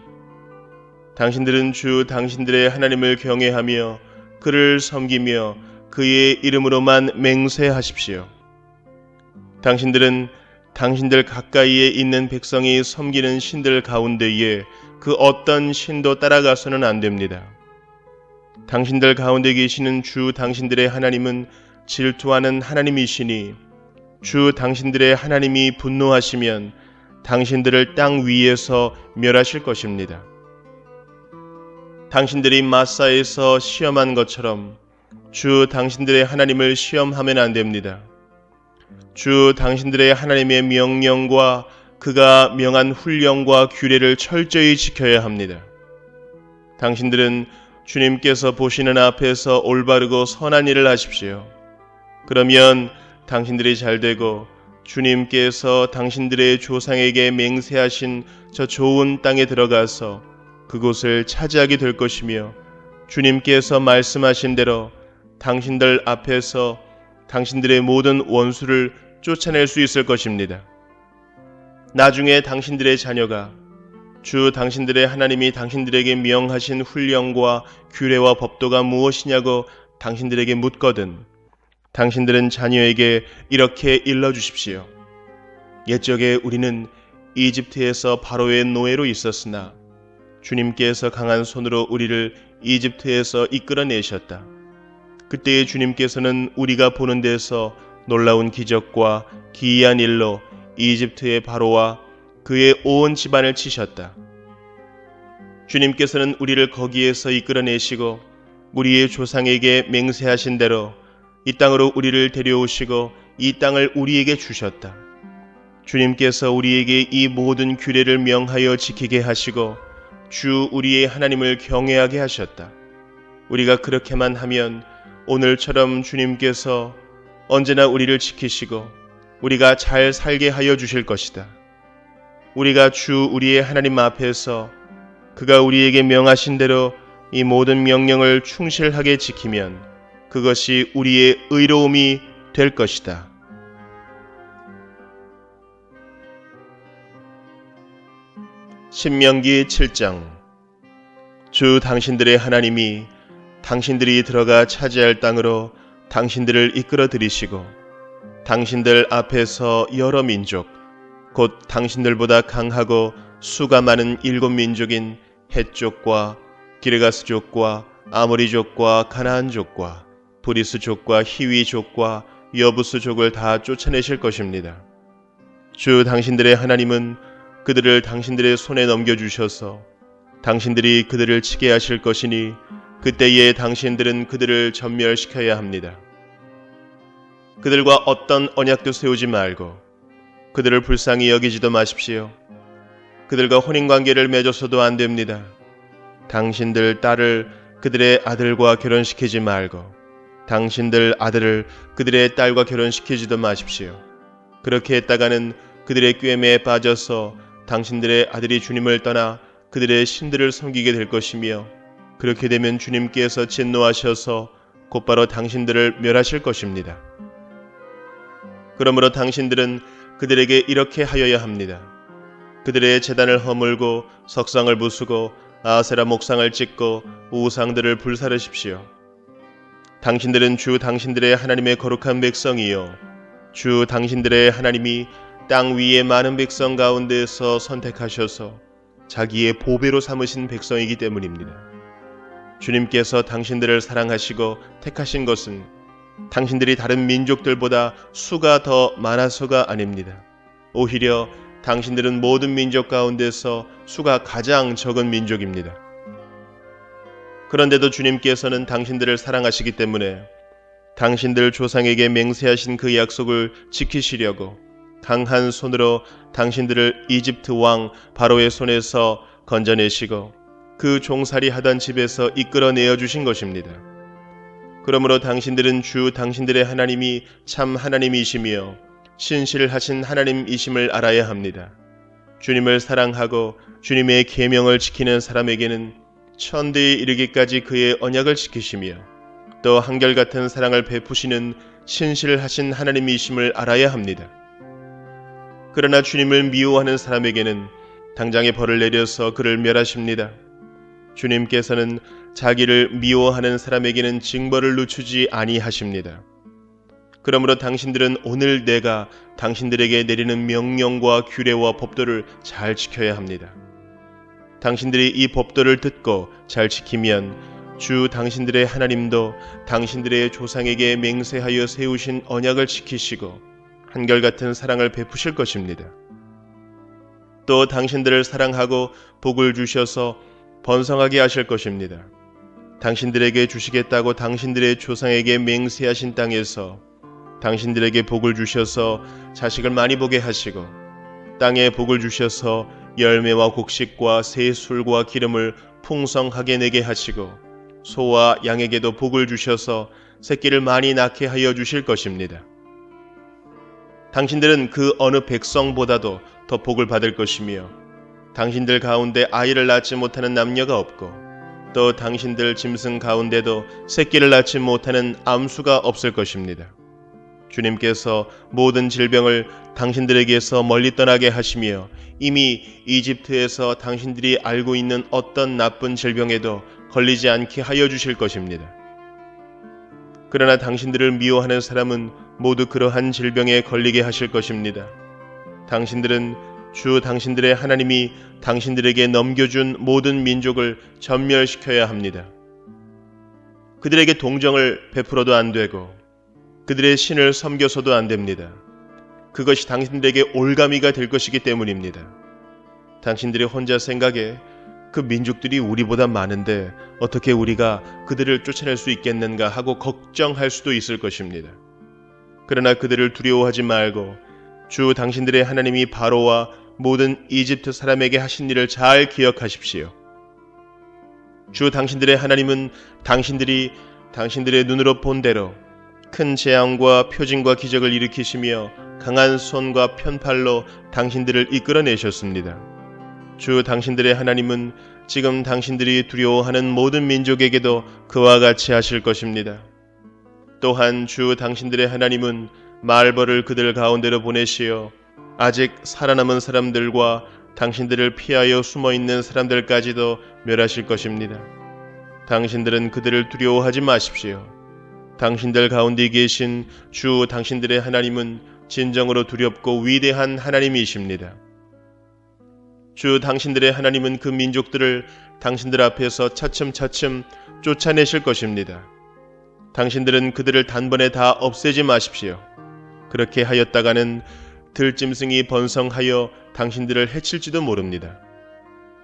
당신들은 주 당신들의 하나님을 경외하며 그를 섬기며 그의 이름으로만 맹세하십시오. 당신들은 당신들 가까이에 있는 백성이 섬기는 신들 가운데에 그 어떤 신도 따라가서는 안 됩니다. 당신들 가운데 계시는 주 당신들의 하나님은 질투하는 하나님이시니 주 당신들의 하나님이 분노하시면 당신들을 땅 위에서 멸하실 것입니다. 당신들이 마사에서 시험한 것처럼 주 당신들의 하나님을 시험하면 안 됩니다. 주 당신들의 하나님의 명령과 그가 명한 훈령과 규례를 철저히 지켜야 합니다. 당신들은 주님께서 보시는 앞에서 올바르고 선한 일을 하십시오. 그러면 당신들이 잘되고 주님께서 당신들의 조상에게 맹세하신 저 좋은 땅에 들어가서 그곳을 차지하게 될 것이며 주님께서 말씀하신 대로 당신들 앞에서 당신들의 모든 원수를 쫓아낼 수 있을 것입니다. 나중에 당신들의 자녀가 주 당신들의 하나님이 당신들에게 명하신 훈령과 규례와 법도가 무엇이냐고 당신들에게 묻거든 당신들은 자녀에게 이렇게 일러주십시오. 옛적에 우리는 이집트에서 바로의 노예로 있었으나 주님께서 강한 손으로 우리를 이집트에서 이끌어내셨다. 그때의 주님께서는 우리가 보는 데서 놀라운 기적과 기이한 일로 이집트의 바로와 그의 온 집안을 치셨다. 주님께서는 우리를 거기에서 이끌어내시고 우리의 조상에게 맹세하신 대로 이 땅으로 우리를 데려오시고 이 땅을 우리에게 주셨다. 주님께서 우리에게 이 모든 규례를 명하여 지키게 하시고 주 우리의 하나님을 경외하게 하셨다. 우리가 그렇게만 하면 오늘처럼 주님께서 언제나 우리를 지키시고 우리가 잘 살게 하여 주실 것이다. 우리가 주 우리의 하나님 앞에서 그가 우리에게 명하신 대로 이 모든 명령을 충실하게 지키면 그것이 우리의 의로움이 될 것이다. 신명기 7장. 주 당신들의 하나님이 당신들이 들어가 차지할 땅으로 당신들을 이끌어 들이시고 당신들 앞에서 여러 민족 곧 당신들보다 강하고 수가 많은 7민족인 헷족과 기르가스족과 아모리족과 가나안족과 브리스족과 히위족과 여부스족을 다 쫓아내실 것입니다. 주 당신들의 하나님은 그들을 당신들의 손에 넘겨주셔서 당신들이 그들을 치게 하실 것이니 그때에 당신들은 그들을 전멸시켜야 합니다. 그들과 어떤 언약도 세우지 말고 그들을 불쌍히 여기지도 마십시오. 그들과 혼인관계를 맺어서도 안 됩니다. 당신들 딸을 그들의 아들과 결혼시키지 말고 당신들 아들을 그들의 딸과 결혼시키지도 마십시오. 그렇게 했다가는 그들의 꾀매에 빠져서 당신들의 아들이 주님을 떠나 그들의 신들을 섬기게 될 것이며 그렇게 되면 주님께서 진노하셔서 곧바로 당신들을 멸하실 것입니다. 그러므로 당신들은 그들에게 이렇게 하여야 합니다. 그들의 제단을 허물고 석상을 부수고 아세라 목상을 찍고 우상들을 불사르십시오. 당신들은 주 당신들의 하나님의 거룩한 백성이요 주 당신들의 하나님이 땅 위의 많은 백성 가운데서 선택하셔서 자기의 보배로 삼으신 백성이기 때문입니다. 주님께서 당신들을 사랑하시고 택하신 것은 당신들이 다른 민족들보다 수가 더 많아서가 아닙니다. 오히려 당신들은 모든 민족 가운데서 수가 가장 적은 민족입니다. 그런데도 주님께서는 당신들을 사랑하시기 때문에 당신들 조상에게 맹세하신 그 약속을 지키시려고 강한 손으로 당신들을 이집트 왕 바로의 손에서 건져내시고 그 종살이 하던 집에서 이끌어내어 주신 것입니다. 그러므로 당신들은 주 당신들의 하나님이 참 하나님이시며 신실하신 하나님이심을 알아야 합니다. 주님을 사랑하고 주님의 계명을 지키는 사람에게는 천대에 이르기까지 그의 언약을 지키시며 또 한결같은 사랑을 베푸시는 신실하신 하나님이심을 알아야 합니다. 그러나 주님을 미워하는 사람에게는 당장의 벌을 내려서 그를 멸하십니다. 주님께서는 자기를 미워하는 사람에게는 징벌을 늦추지 아니하십니다. 그러므로 당신들은 오늘 내가 당신들에게 내리는 명령과 규례와 법도를 잘 지켜야 합니다. 당신들이 이 법도를 듣고 잘 지키면 주 당신들의 하나님도 당신들의 조상에게 맹세하여 세우신 언약을 지키시고 한결같은 사랑을 베푸실 것입니다. 또 당신들을 사랑하고 복을 주셔서 번성하게 하실 것입니다. 당신들에게 주시겠다고 당신들의 조상에게 맹세하신 땅에서 당신들에게 복을 주셔서 자식을 많이 보게 하시고 땅에 복을 주셔서 열매와 곡식과 새 술과 기름을 풍성하게 내게 하시고 소와 양에게도 복을 주셔서 새끼를 많이 낳게 하여 주실 것입니다. 당신들은 그 어느 백성보다도 더 복을 받을 것이며 당신들 가운데 아이를 낳지 못하는 남녀가 없고 또 당신들 짐승 가운데도 새끼를 낳지 못하는 암수가 없을 것입니다. 주님께서 모든 질병을 당신들에게서 멀리 떠나게 하시며 이미 이집트에서 당신들이 알고 있는 어떤 나쁜 질병에도 걸리지 않게 하여 주실 것입니다. 그러나 당신들을 미워하는 사람은 모두 그러한 질병에 걸리게 하실 것입니다. 당신들은 주 당신들의 하나님이 당신들에게 넘겨준 모든 민족을 전멸시켜야 합니다. 그들에게 동정을 베풀어도 안 되고 그들의 신을 섬겨서도 안 됩니다. 그것이 당신들에게 올가미가 될 것이기 때문입니다. 당신들이 혼자 생각에 그 민족들이 우리보다 많은데 어떻게 우리가 그들을 쫓아낼 수 있겠는가 하고 걱정할 수도 있을 것입니다. 그러나 그들을 두려워하지 말고 주 당신들의 하나님이 바로와 모든 이집트 사람에게 하신 일을 잘 기억하십시오. 주 당신들의 하나님은 당신들이 당신들의 눈으로 본 대로 큰 재앙과 표징과 기적을 일으키시며 강한 손과 편팔로 당신들을 이끌어내셨습니다. 주 당신들의 하나님은 지금 당신들이 두려워하는 모든 민족에게도 그와 같이 하실 것입니다. 또한 주 당신들의 하나님은 말벌을 그들 가운데로 보내시어 아직 살아남은 사람들과 당신들을 피하여 숨어있는 사람들까지도 멸하실 것입니다. 당신들은 그들을 두려워하지 마십시오. 당신들 가운데 계신 주 당신들의 하나님은 진정으로 두렵고 위대한 하나님이십니다. 주 당신들의 하나님은 그 민족들을 당신들 앞에서 차츰차츰 쫓아내실 것입니다. 당신들은 그들을 단번에 다 없애지 마십시오. 그렇게 하였다가는 들짐승이 번성하여 당신들을 해칠지도 모릅니다.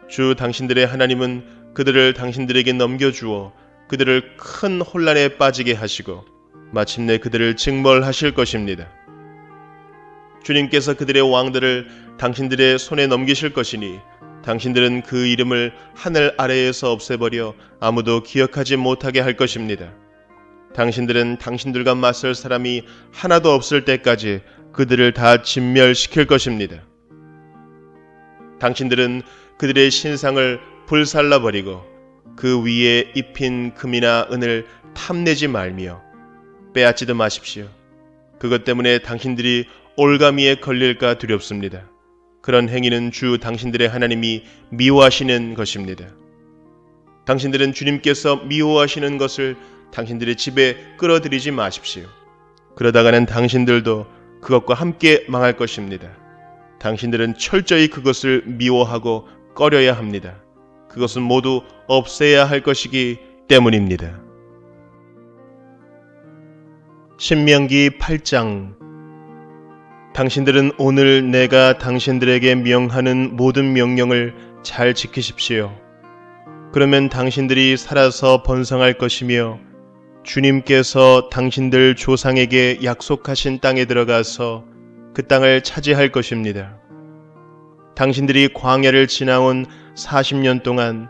주 당신들의 하나님은 그들을 당신들에게 넘겨주어 그들을 큰 혼란에 빠지게 하시고 마침내 그들을 징벌하실 것입니다. 주님께서 그들의 왕들을 당신들의 손에 넘기실 것이니 당신들은 그 이름을 하늘 아래에서 없애버려 아무도 기억하지 못하게 할 것입니다. 당신들은 당신들과 맞설 사람이 하나도 없을 때까지 그들을 다 진멸시킬 것입니다. 당신들은 그들의 신상을 불살라버리고 그 위에 입힌 금이나 은을 탐내지 말며 빼앗지도 마십시오. 그것 때문에 당신들이 올가미에 걸릴까 두렵습니다. 그런 행위는 주 당신들의 하나님이 미워하시는 것입니다. 당신들은 주님께서 미워하시는 것을 당신들의 집에 끌어들이지 마십시오. 그러다가는 당신들도 그것과 함께 망할 것입니다. 당신들은 철저히 그것을 미워하고 꺼려야 합니다. 그것은 모두 없애야 할 것이기 때문입니다. 신명기 8장. 당신들은 오늘 내가 당신들에게 명하는 모든 명령을 잘 지키십시오. 그러면 당신들이 살아서 번성할 것이며 주님께서 당신들 조상에게 약속하신 땅에 들어가서 그 땅을 차지할 것입니다. 당신들이 광야를 지나온 40년 동안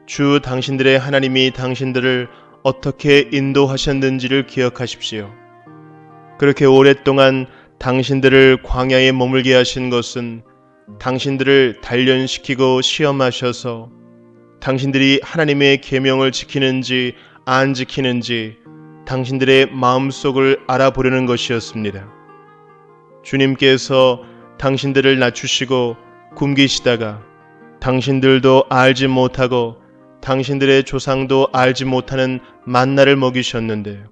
주 당신들의 하나님이 당신들을 어떻게 인도하셨는지를 기억하십시오. 그렇게 오랫동안 당신들을 광야에 머물게 하신 것은 당신들을 단련시키고 시험하셔서 당신들이 하나님의 계명을 지키는지 안 지키는지 당신들의 마음속을 알아보려는 것이었습니다. 주님께서 당신들을 낮추시고 굶기시다가 당신들도 알지 못하고 당신들의 조상도 알지 못하는 만나를 먹이셨는데,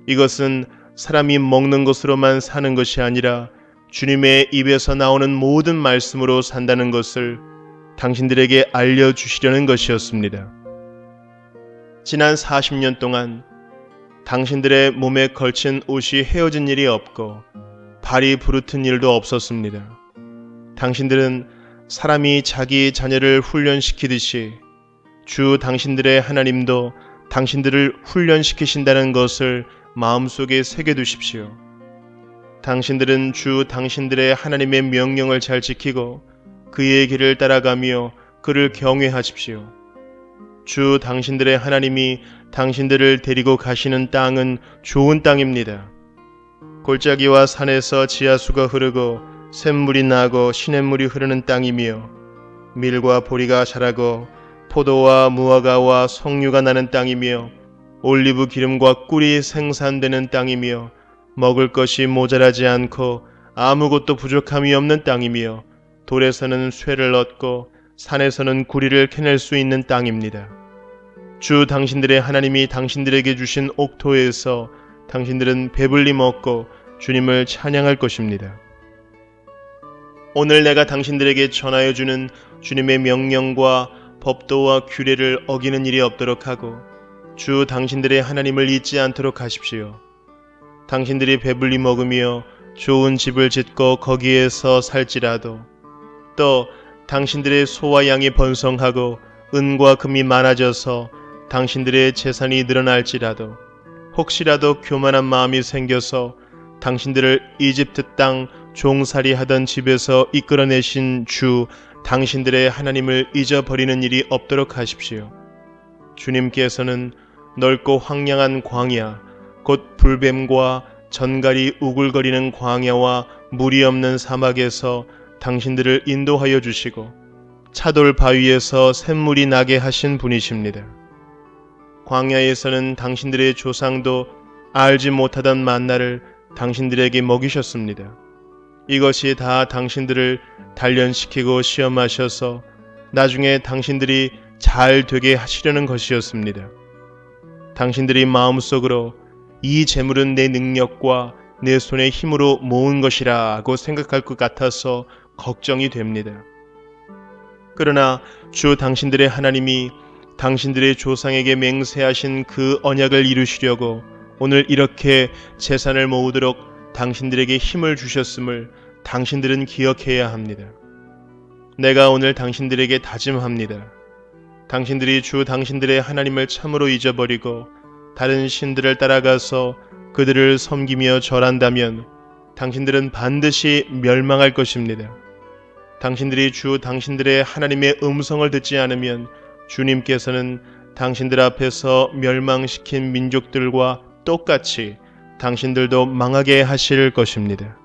이것은 사람이 먹는 것으로만 사는 것이 아니라 주님의 입에서 나오는 모든 말씀으로 산다는 것을 당신들에게 알려주시려는 것이었습니다. 지난 40년 동안 당신들의 몸에 걸친 옷이 헤어진 일이 없고 발이 부르튼 일도 없었습니다. 당신들은 사람이 자기 자녀를 훈련시키듯이 주 당신들의 하나님도 당신들을 훈련시키신다는 것을 마음속에 새겨두십시오. 당신들은 주 당신들의 하나님의 명령을 잘 지키고 그의 길을 따라가며 그를 경외하십시오. 주 당신들의 하나님이 당신들을 데리고 가시는 땅은 좋은 땅입니다. 골짜기와 산에서 지하수가 흐르고 샘물이 나고 시냇물이 흐르는 땅이며 밀과 보리가 자라고 포도와 무화과와 석류가 나는 땅이며 올리브 기름과 꿀이 생산되는 땅이며 먹을 것이 모자라지 않고 아무것도 부족함이 없는 땅이며 돌에서는 쇠를 얻고 산에서는 구리를 캐낼 수 있는 땅입니다. 주 당신들의 하나님이 당신들에게 주신 옥토에서 당신들은 배불리 먹고 주님을 찬양할 것입니다. 오늘 내가 당신들에게 전하여 주는 주님의 명령과 법도와 규례를 어기는 일이 없도록 하고 주 당신들의 하나님을 잊지 않도록 하십시오. 당신들이 배불리 먹으며 좋은 집을 짓고 거기에서 살지라도, 또 당신들의 소와 양이 번성하고 은과 금이 많아져서 당신들의 재산이 늘어날지라도, 혹시라도 교만한 마음이 생겨서 당신들을 이집트 땅 종살이 하던 집에서 이끌어내신 주 당신들의 하나님을 잊어버리는 일이 없도록 하십시오. 주님께서는 넓고 황량한 광야, 곧 불뱀과 전갈이 우글거리는 광야와 물이 없는 사막에서 당신들을 인도하여 주시고 차돌 바위에서 샘물이 나게 하신 분이십니다. 광야에서는 당신들의 조상도 알지 못하던 만나를 당신들에게 먹이셨습니다. 이것이 다 당신들을 단련시키고 시험하셔서 나중에 당신들이 잘 되게 하시려는 것이었습니다. 당신들이 마음속으로 이 재물은 내 능력과 내 손의 힘으로 모은 것이라고 생각할 것 같아서 걱정이 됩니다. 그러나 주 당신들의 하나님이 당신들의 조상에게 맹세하신 그 언약을 이루시려고 오늘 이렇게 재산을 모으도록 당신들에게 힘을 주셨음을 당신들은 기억해야 합니다. 내가 오늘 당신들에게 다짐합니다. 당신들이 주 당신들의 하나님을 참으로 잊어버리고 다른 신들을 따라가서 그들을 섬기며 절한다면 당신들은 반드시 멸망할 것입니다. 당신들이 주 당신들의 하나님의 음성을 듣지 않으면 주님께서는 당신들 앞에서 멸망시킨 민족들과 똑같이 당신들도 망하게 하실 것입니다.